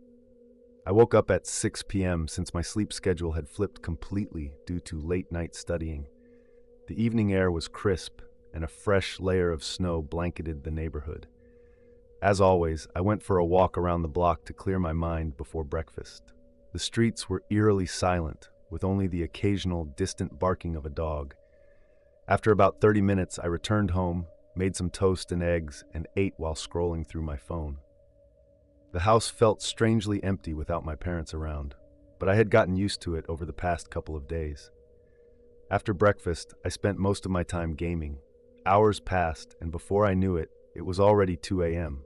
I woke up at 6 p.m. since my sleep schedule had flipped completely due to late-night studying. The evening air was crisp, and a fresh layer of snow blanketed the neighborhood. As always, I went for a walk around the block to clear my mind before breakfast. The streets were eerily silent, with only the occasional distant barking of a dog. After about 30 minutes, I returned home, made some toast and eggs, and ate while scrolling through my phone. The house felt strangely empty without my parents around, but I had gotten used to it over the past couple of days. After breakfast, I spent most of my time gaming. Hours passed, and before I knew it, it was already 2 a.m.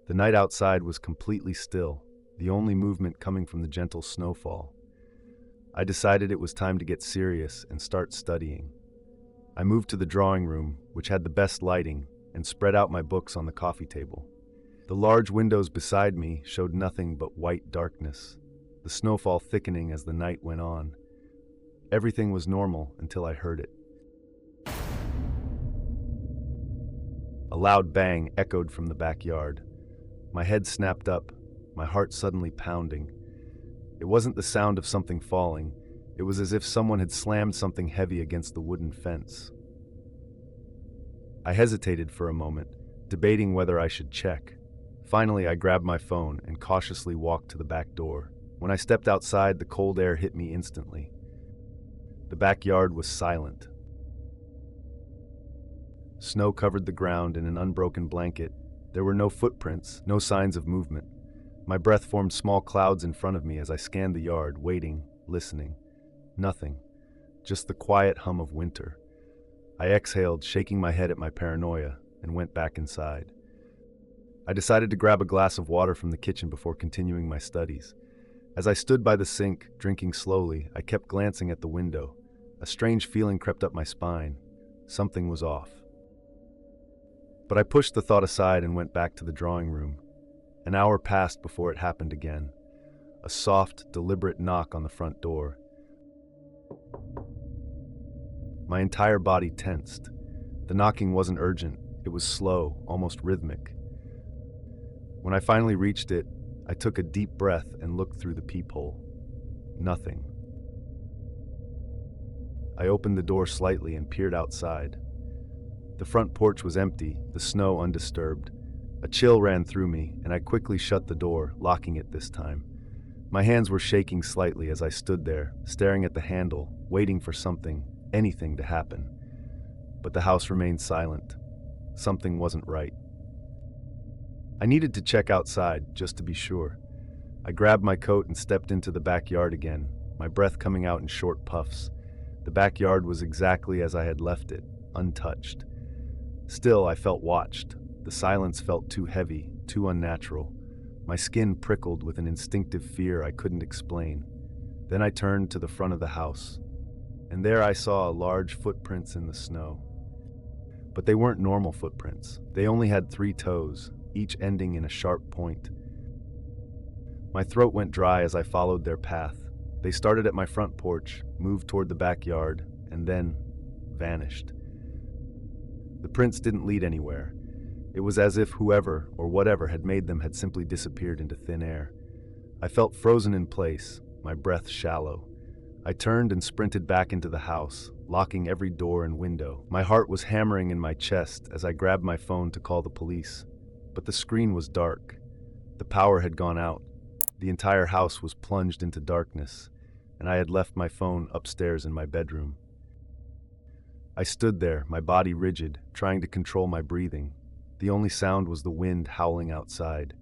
The night outside was completely still, the only movement coming from the gentle snowfall. I decided it was time to get serious and start studying. I moved to the drawing room, which had the best lighting, and spread out my books on the coffee table. The large windows beside me showed nothing but white darkness, the snowfall thickening as the night went on. Everything was normal until I heard it. A loud bang echoed from the backyard. My head snapped up, my heart suddenly pounding. It wasn't the sound of something falling. It was as if someone had slammed something heavy against the wooden fence. I hesitated for a moment, debating whether I should check. Finally, I grabbed my phone and cautiously walked to the back door. When I stepped outside, the cold air hit me instantly. The backyard was silent. Snow covered the ground in an unbroken blanket. There were no footprints, no signs of movement. My breath formed small clouds in front of me as I scanned the yard, waiting, listening. Nothing. Just the quiet hum of winter. I exhaled, shaking my head at my paranoia, and went back inside. I decided to grab a glass of water from the kitchen before continuing my studies. As I stood by the sink, drinking slowly, I kept glancing at the window. A strange feeling crept up my spine. Something was off. But I pushed the thought aside and went back to the drawing room. An hour passed before it happened again. A soft, deliberate knock on the front door. My entire body tensed. The knocking wasn't urgent. It was slow, almost rhythmic. When I finally reached it, I took a deep breath and looked through the peephole. Nothing. I opened the door slightly and peered outside. The front porch was empty, the snow undisturbed. A chill ran through me, and I quickly shut the door, locking it this time. My hands were shaking slightly as I stood there, staring at the handle, waiting for something, anything to happen. But the house remained silent. Something wasn't right. I needed to check outside, just to be sure. I grabbed my coat and stepped into the backyard again, my breath coming out in short puffs. The backyard was exactly as I had left it, untouched. Still, I felt watched. The silence felt too heavy, too unnatural. My skin prickled with an instinctive fear I couldn't explain. Then I turned to the front of the house, and there I saw large footprints in the snow. But they weren't normal footprints. They only had 3 toes, each ending in a sharp point. My throat went dry as I followed their path. They started at my front porch, moved toward the backyard, and then vanished. The prints didn't lead anywhere. It was as if whoever or whatever had made them had simply disappeared into thin air. I felt frozen in place, my breath shallow. I turned and sprinted back into the house, locking every door and window. My heart was hammering in my chest as I grabbed my phone to call the police. But the screen was dark. The power had gone out. The entire house was plunged into darkness, and I had left my phone upstairs in my bedroom. I stood there, my body rigid, trying to control my breathing. The only sound was the wind howling outside.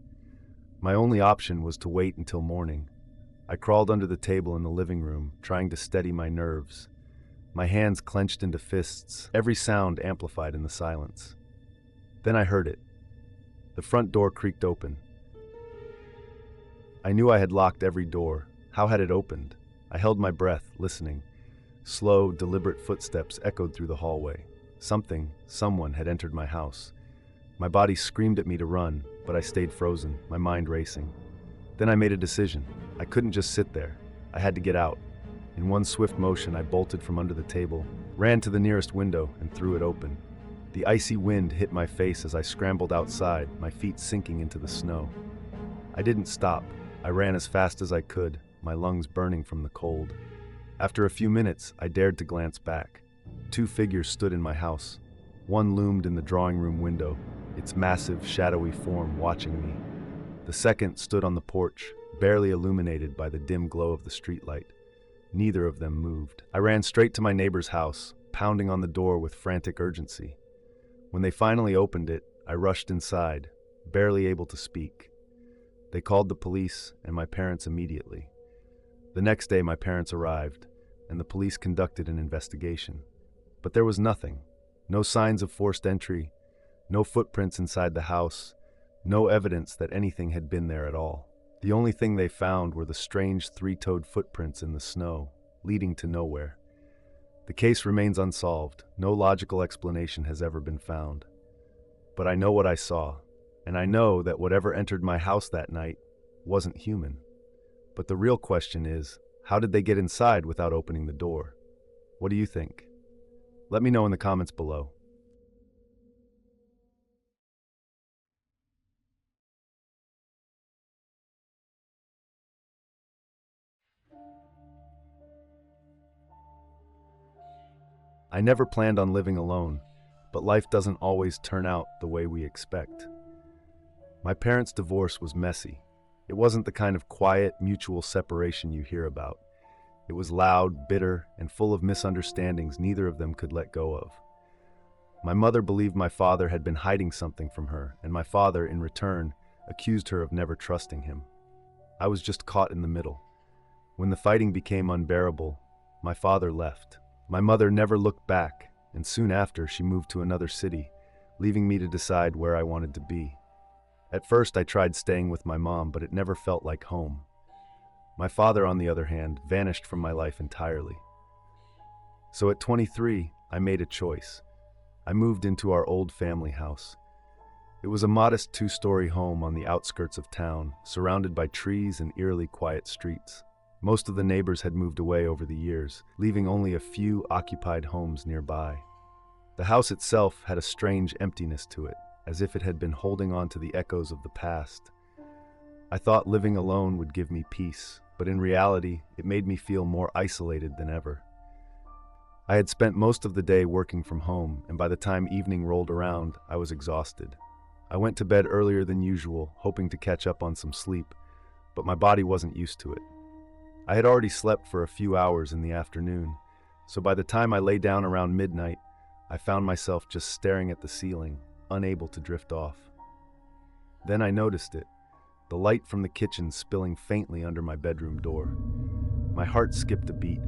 My only option was to wait until morning. I crawled under the table in the living room, trying to steady my nerves. My hands clenched into fists, every sound amplified in the silence. Then I heard it. The front door creaked open. I knew I had locked every door. How had it opened? I held my breath, listening. Slow, deliberate footsteps echoed through the hallway. Someone had entered my house. My body screamed at me to run, but I stayed frozen, my mind racing. Then I made a decision. I couldn't just sit there. I had to get out. In one swift motion, I bolted from under the table, ran to the nearest window, and threw it open. The icy wind hit my face as I scrambled outside, my feet sinking into the snow. I didn't stop. I ran as fast as I could, my lungs burning from the cold. After a few minutes, I dared to glance back. 2 figures stood in my house. One loomed in the drawing room window, its massive, shadowy form watching me. The second stood on the porch, barely illuminated by the dim glow of the streetlight. Neither of them moved. I ran straight to my neighbor's house, pounding on the door with frantic urgency. When they finally opened it, I rushed inside, barely able to speak. They called the police and my parents immediately. The next day, my parents arrived, and the police conducted an investigation. But there was nothing. No signs of forced entry, no footprints inside the house, no evidence that anything had been there at all. The only thing they found were the strange 3-toed footprints in the snow, leading to nowhere. The case remains unsolved. No logical explanation has ever been found. But I know what I saw, and I know that whatever entered my house that night wasn't human. But the real question is, how did they get inside without opening the door? What do you think? Let me know in the comments below. I never planned on living alone, but life doesn't always turn out the way we expect. My parents' divorce was messy. It wasn't the kind of quiet, mutual separation you hear about. It was loud, bitter, and full of misunderstandings neither of them could let go of. My mother believed my father had been hiding something from her, and my father, in return, accused her of never trusting him. I was just caught in the middle. When the fighting became unbearable, my father left. My mother never looked back, and soon after she moved to another city, leaving me to decide where I wanted to be. At first I tried staying with my mom, but it never felt like home. My father, on the other hand, vanished from my life entirely. So at 23, I made a choice. I moved into our old family house. It was a modest 2-story home on the outskirts of town, surrounded by trees and eerily quiet streets. Most of the neighbors had moved away over the years, leaving only a few occupied homes nearby. The house itself had a strange emptiness to it, as if it had been holding on to the echoes of the past. I thought living alone would give me peace, but in reality, it made me feel more isolated than ever. I had spent most of the day working from home, and by the time evening rolled around, I was exhausted. I went to bed earlier than usual, hoping to catch up on some sleep, but my body wasn't used to it. I had already slept for a few hours in the afternoon, so by the time I lay down around midnight, I found myself just staring at the ceiling, unable to drift off. Then I noticed it, the light from the kitchen spilling faintly under my bedroom door. My heart skipped a beat.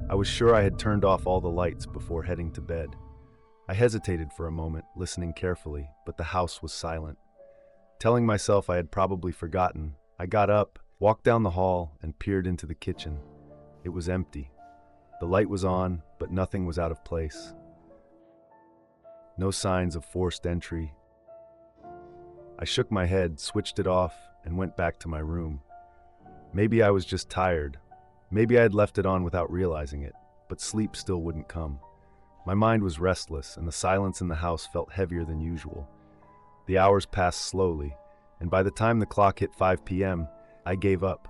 I was sure I had turned off all the lights before heading to bed. I hesitated for a moment, listening carefully, but the house was silent. Telling myself I had probably forgotten, I got up, walked down the hall, and peered into the kitchen. It was empty. The light was on, but nothing was out of place. No signs of forced entry. I shook my head, switched it off, and went back to my room. Maybe I was just tired. Maybe I had left it on without realizing it, but sleep still wouldn't come. My mind was restless, and the silence in the house felt heavier than usual. The hours passed slowly, and by the time the clock hit 5 p.m., I gave up.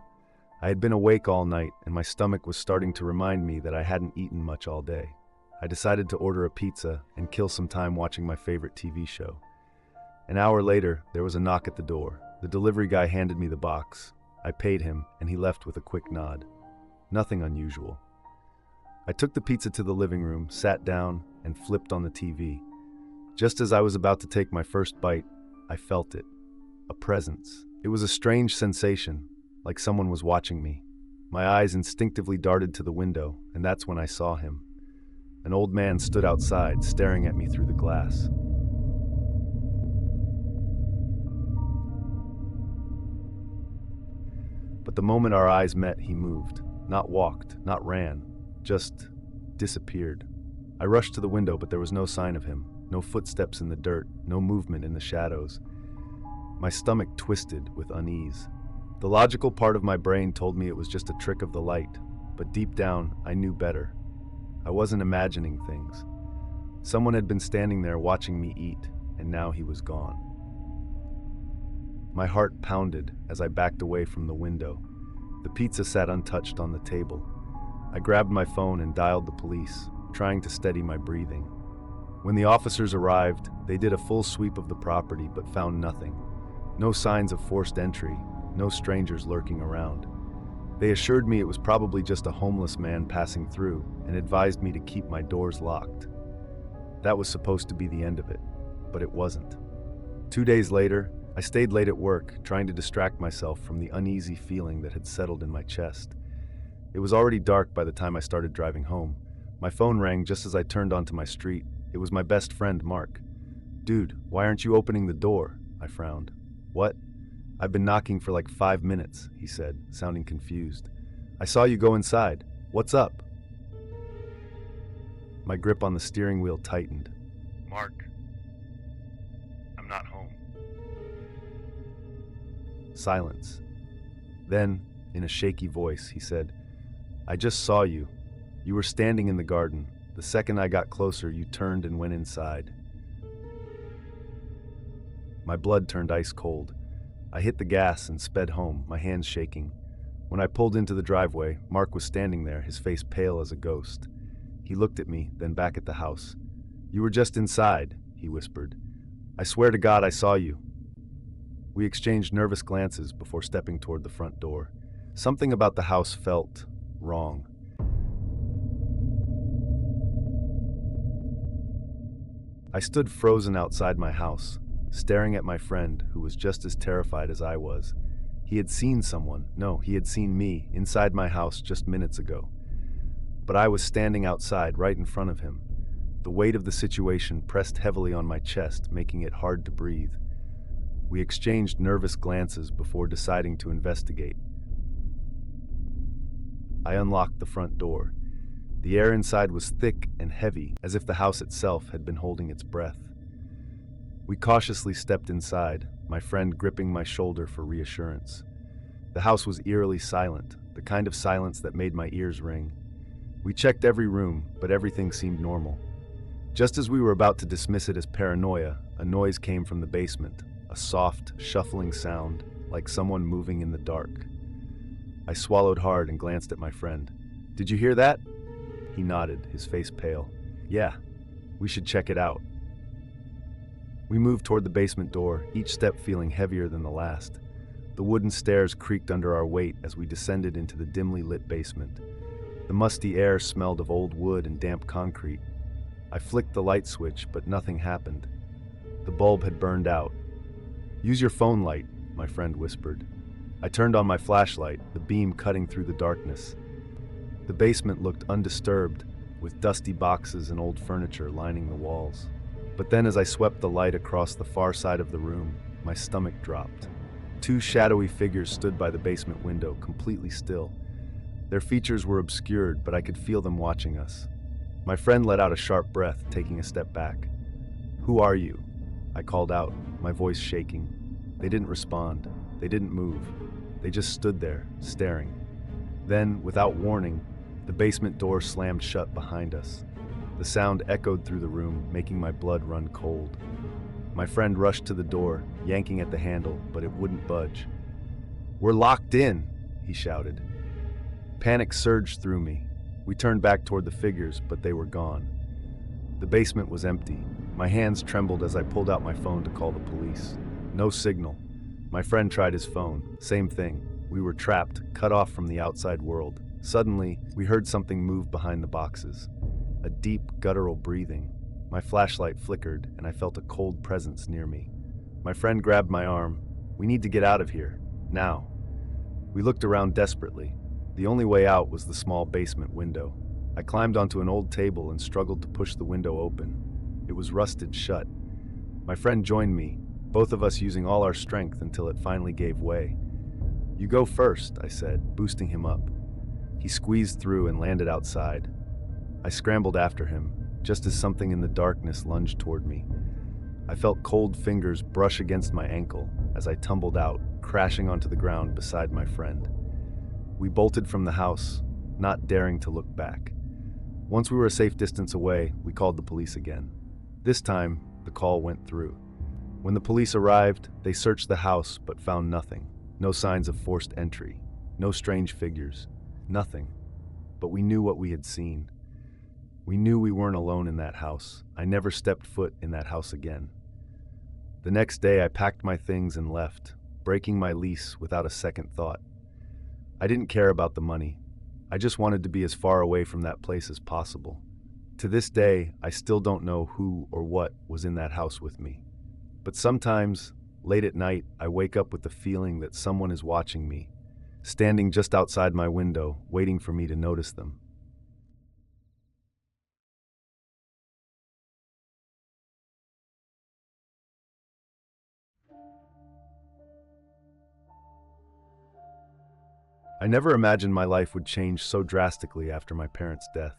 I had been awake all night, and my stomach was starting to remind me that I hadn't eaten much all day. I decided to order a pizza and kill some time watching my favorite TV show. An hour later, there was a knock at the door. The delivery guy handed me the box. I paid him, and he left with a quick nod. Nothing unusual. I took the pizza to the living room, sat down, and flipped on the TV. Just as I was about to take my first bite, I felt it. A presence. It was a strange sensation, like someone was watching me. My eyes instinctively darted to the window, and that's when I saw him. An old man stood outside, staring at me through the glass. But the moment our eyes met, he moved. Not walked, not ran, just disappeared. I rushed to the window, but there was no sign of him. No footsteps in the dirt, no movement in the shadows. My stomach twisted with unease. The logical part of my brain told me it was just a trick of the light, but deep down, I knew better. I wasn't imagining things. Someone had been standing there watching me eat, and now he was gone. My heart pounded as I backed away from the window. The pizza sat untouched on the table. I grabbed my phone and dialed the police, trying to steady my breathing. When the officers arrived, they did a full sweep of the property but found nothing. No signs of forced entry, no strangers lurking around. They assured me it was probably just a homeless man passing through and advised me to keep my doors locked. That was supposed to be the end of it, but it wasn't. 2 days later, I stayed late at work, trying to distract myself from the uneasy feeling that had settled in my chest. It was already dark by the time I started driving home. My phone rang just as I turned onto my street. It was my best friend, Mark. "Dude, why aren't you opening the door?" I frowned. "What?" "I've been knocking for like 5 minutes," he said, sounding confused. "I saw you go inside. What's up?" My grip on the steering wheel tightened. Mark, I'm not home. Silence. Then, in a shaky voice, he said, "I just saw you. You were standing in the garden. The second I got closer, you turned and went inside." My blood turned ice cold. I hit the gas and sped home, my hands shaking. When I pulled into the driveway, Mark was standing there, his face pale as a ghost. He looked at me, then back at the house. "You were just inside," he whispered. "I swear to God I saw you." We exchanged nervous glances before stepping toward the front door. Something about the house felt wrong. I stood frozen outside my house, staring at my friend, who was just as terrified as I was. He had seen someone, no, he had seen me, inside my house just minutes ago. But I was standing outside, right in front of him. The weight of the situation pressed heavily on my chest, making it hard to breathe. We exchanged nervous glances before deciding to investigate. I unlocked the front door. The air inside was thick and heavy, as if the house itself had been holding its breath. We cautiously stepped inside, my friend gripping my shoulder for reassurance. The house was eerily silent, the kind of silence that made my ears ring. We checked every room, but everything seemed normal. Just as we were about to dismiss it as paranoia, a noise came from the basement, a soft, shuffling sound, like someone moving in the dark. I swallowed hard and glanced at my friend. "Did you hear that?" He nodded, his face pale. "Yeah, we should check it out." We moved toward the basement door, each step feeling heavier than the last. The wooden stairs creaked under our weight as we descended into the dimly lit basement. The musty air smelled of old wood and damp concrete. I flicked the light switch, but nothing happened. The bulb had burned out. "Use your phone light," my friend whispered. I turned on my flashlight, the beam cutting through the darkness. The basement looked undisturbed, with dusty boxes and old furniture lining the walls. But then as I swept the light across the far side of the room, my stomach dropped. 2 shadowy figures stood by the basement window, completely still. Their features were obscured, but I could feel them watching us. My friend let out a sharp breath, taking a step back. "Who are you?" I called out, my voice shaking. They didn't respond. They didn't move. They just stood there, staring. Then, without warning, the basement door slammed shut behind us. The sound echoed through the room, making my blood run cold. My friend rushed to the door, yanking at the handle, but it wouldn't budge. "We're locked in," he shouted. Panic surged through me. We turned back toward the figures, but they were gone. The basement was empty. My hands trembled as I pulled out my phone to call the police. No signal. My friend tried his phone. Same thing. We were trapped, cut off from the outside world. Suddenly, we heard something move behind the boxes. A deep, guttural breathing. My flashlight flickered, and I felt a cold presence near me. My friend grabbed my arm. "We need to get out of here. Now." We looked around desperately. The only way out was the small basement window. I climbed onto an old table and struggled to push the window open. It was rusted shut. My friend joined me, both of us using all our strength until it finally gave way. "You go first," I said, boosting him up. He squeezed through and landed outside. I scrambled after him, just as something in the darkness lunged toward me. I felt cold fingers brush against my ankle as I tumbled out, crashing onto the ground beside my friend. We bolted from the house, not daring to look back. Once we were a safe distance away, we called the police again. This time, the call went through. When the police arrived, they searched the house but found nothing. No signs of forced entry. No strange figures. Nothing. But we knew what we had seen. We knew we weren't alone in that house. I never stepped foot in that house again. The next day, I packed my things and left, breaking my lease without a second thought. I didn't care about the money. I just wanted to be as far away from that place as possible. To this day, I still don't know who or what was in that house with me. But sometimes, late at night, I wake up with the feeling that someone is watching me, standing just outside my window, waiting for me to notice them. I never imagined my life would change so drastically after my parents' death.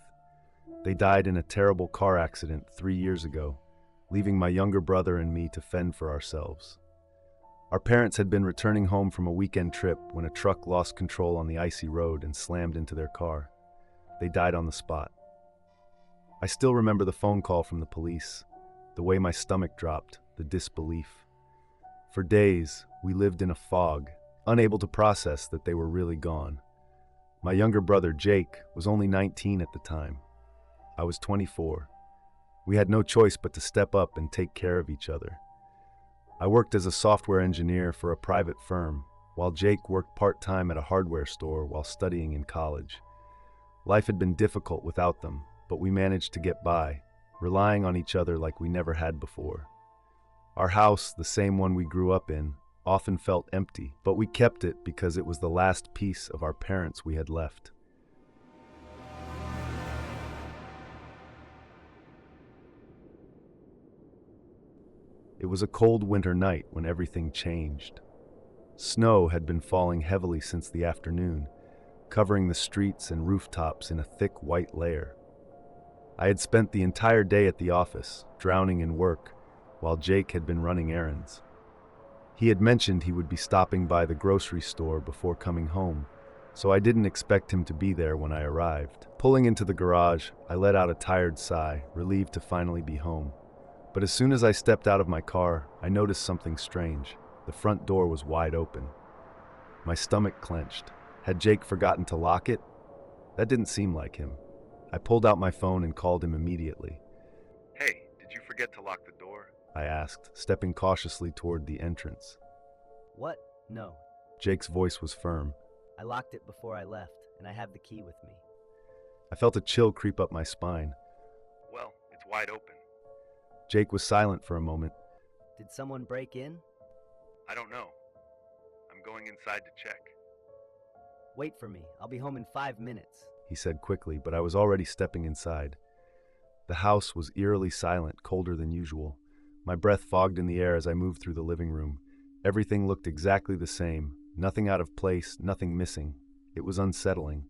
They died in a terrible car accident 3 years ago, leaving my younger brother and me to fend for ourselves. Our parents had been returning home from a weekend trip when a truck lost control on the icy road and slammed into their car. They died on the spot. I still remember the phone call from the police, the way my stomach dropped, the disbelief. For days, we lived in a fog, unable to process that they were really gone. My younger brother, Jake, was only 19 at the time. I was 24. We had no choice but to step up and take care of each other. I worked as a software engineer for a private firm, while Jake worked part-time at a hardware store while studying in college. Life had been difficult without them, but we managed to get by, relying on each other like we never had before. Our house, the same one we grew up in, often felt empty, but we kept it because it was the last piece of our parents we had left. It was a cold winter night when everything changed. Snow had been falling heavily since the afternoon, covering the streets and rooftops in a thick white layer. I had spent the entire day at the office, drowning in work, while Jake had been running errands. He had mentioned he would be stopping by the grocery store before coming home, so I didn't expect him to be there when I arrived. Pulling into the garage, I let out a tired sigh, relieved to finally be home. But as soon as I stepped out of my car, I noticed something strange. The front door was wide open. My stomach clenched. Had Jake forgotten to lock it? That didn't seem like him. I pulled out my phone and called him immediately. Hey, did you forget to lock the door? I asked, stepping cautiously toward the entrance. What? No. Jake's voice was firm. I locked it before I left, and I have the key with me. I felt a chill creep up my spine. Well, it's wide open. Jake was silent for a moment. Did someone break in? I don't know. I'm going inside to check. Wait for me. I'll be home in 5 minutes. He said quickly, but I was already stepping inside. The house was eerily silent, colder than usual. My breath fogged in the air as I moved through the living room. Everything looked exactly the same, nothing out of place, nothing missing. It was unsettling.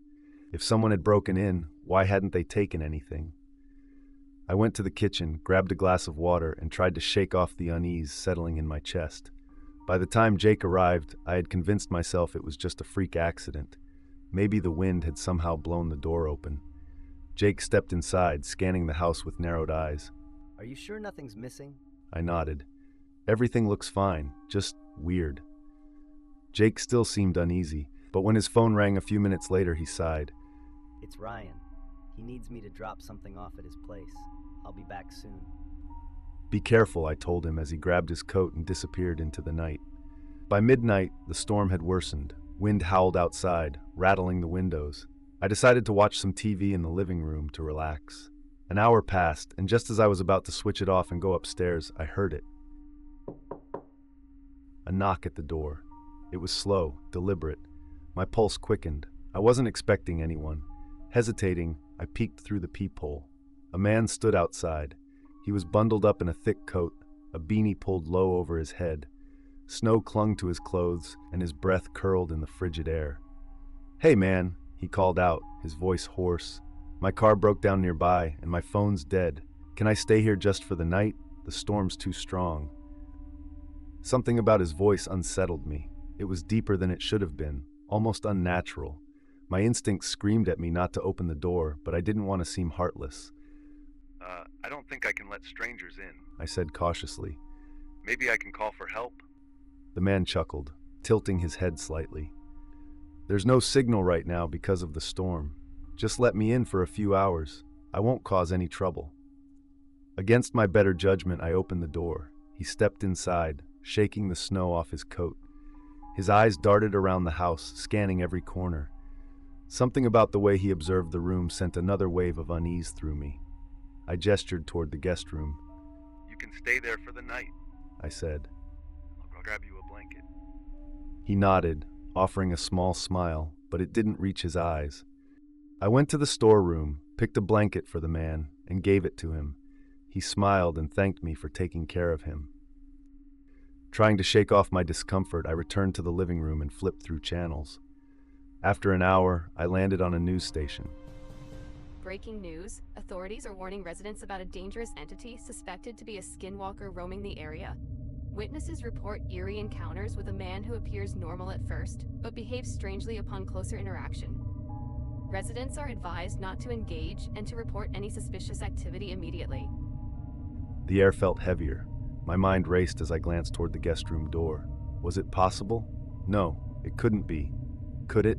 If someone had broken in, why hadn't they taken anything? I went to the kitchen, grabbed a glass of water, and tried to shake off the unease settling in my chest. By the time Jake arrived, I had convinced myself it was just a freak accident. Maybe the wind had somehow blown the door open. Jake stepped inside, scanning the house with narrowed eyes. Are you sure nothing's missing? I nodded. Everything looks fine, just weird. Jake still seemed uneasy, but when his phone rang a few minutes later, he sighed. It's Ryan. He needs me to drop something off at his place. I'll be back soon. Be careful, I told him as he grabbed his coat and disappeared into the night. By midnight, the storm had worsened. Wind howled outside, rattling the windows. I decided to watch some TV in the living room to relax. An hour passed, and just as I was about to switch it off and go upstairs, I heard it. A knock at the door. It was slow, deliberate. My pulse quickened. I wasn't expecting anyone. Hesitating, I peeked through the peephole. A man stood outside. He was bundled up in a thick coat, a beanie pulled low over his head. Snow clung to his clothes, and his breath curled in the frigid air. "Hey, man," he called out, his voice hoarse. "My car broke down nearby, and my phone's dead. Can I stay here just for the night? The storm's too strong." Something about his voice unsettled me. It was deeper than it should have been, almost unnatural. My instinct screamed at me not to open the door, but I didn't want to seem heartless. I don't think I can let strangers in. I said cautiously. Maybe I can call for help. The man chuckled, tilting his head slightly. There's no signal right now because of the storm. Just let me in for a few hours. I won't cause any trouble. Against my better judgment, I opened the door. He stepped inside, shaking the snow off his coat. His eyes darted around the house, scanning every corner. Something about the way he observed the room sent another wave of unease through me. I gestured toward the guest room. You can stay there for the night. I said. I'll grab you a blanket. He nodded, offering a small smile, but it didn't reach his eyes. I went to the storeroom, picked a blanket for the man, and gave it to him. He smiled and thanked me for taking care of him. Trying to shake off my discomfort, I returned to the living room and flipped through channels. After an hour, I landed on a news station. Breaking news. Authorities are warning residents about a dangerous entity suspected to be a skinwalker roaming the area. Witnesses report eerie encounters with a man who appears normal at first, but behaves strangely upon closer interaction. Residents are advised not to engage and to report any suspicious activity immediately. The air felt heavier. My mind raced as I glanced toward the guest room door. Was it possible? No, it couldn't be. Could it?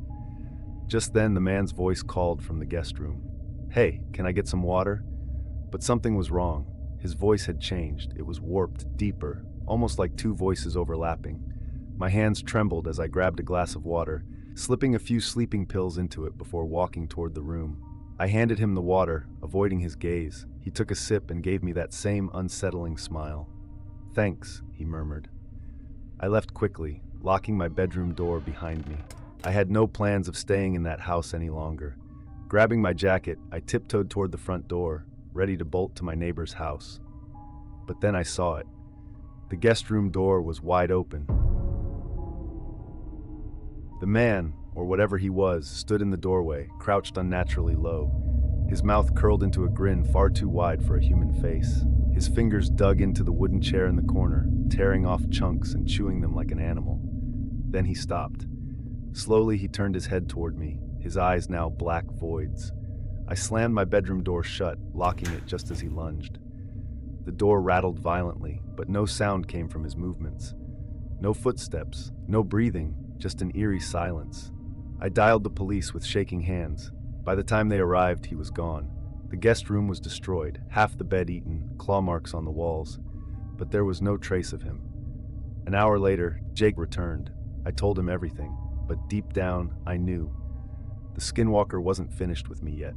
Just then, the man's voice called from the guest room. Hey, can I get some water? But something was wrong. His voice had changed. It was warped, deeper, almost like two voices overlapping. My hands trembled as I grabbed a glass of water, slipping a few sleeping pills into it before walking toward the room. I handed him the water, avoiding his gaze. He took a sip and gave me that same unsettling smile. Thanks, he murmured. I left quickly, locking my bedroom door behind me. I had no plans of staying in that house any longer. Grabbing my jacket, I tiptoed toward the front door, ready to bolt to my neighbor's house. But then I saw it. The guest room door was wide open. The man, or whatever he was, stood in the doorway, crouched unnaturally low. His mouth curled into a grin far too wide for a human face. His fingers dug into the wooden chair in the corner, tearing off chunks and chewing them like an animal. Then he stopped. Slowly, he turned his head toward me, his eyes now black voids. I slammed my bedroom door shut, locking it just as he lunged. The door rattled violently, but no sound came from his movements. No footsteps, no breathing, just an eerie silence. I dialed the police with shaking hands. By the time they arrived, he was gone. The guest room was destroyed, half the bed eaten, claw marks on the walls. But there was no trace of him. An hour later, Jake returned. I told him everything, but deep down, I knew. The Skinwalker wasn't finished with me yet.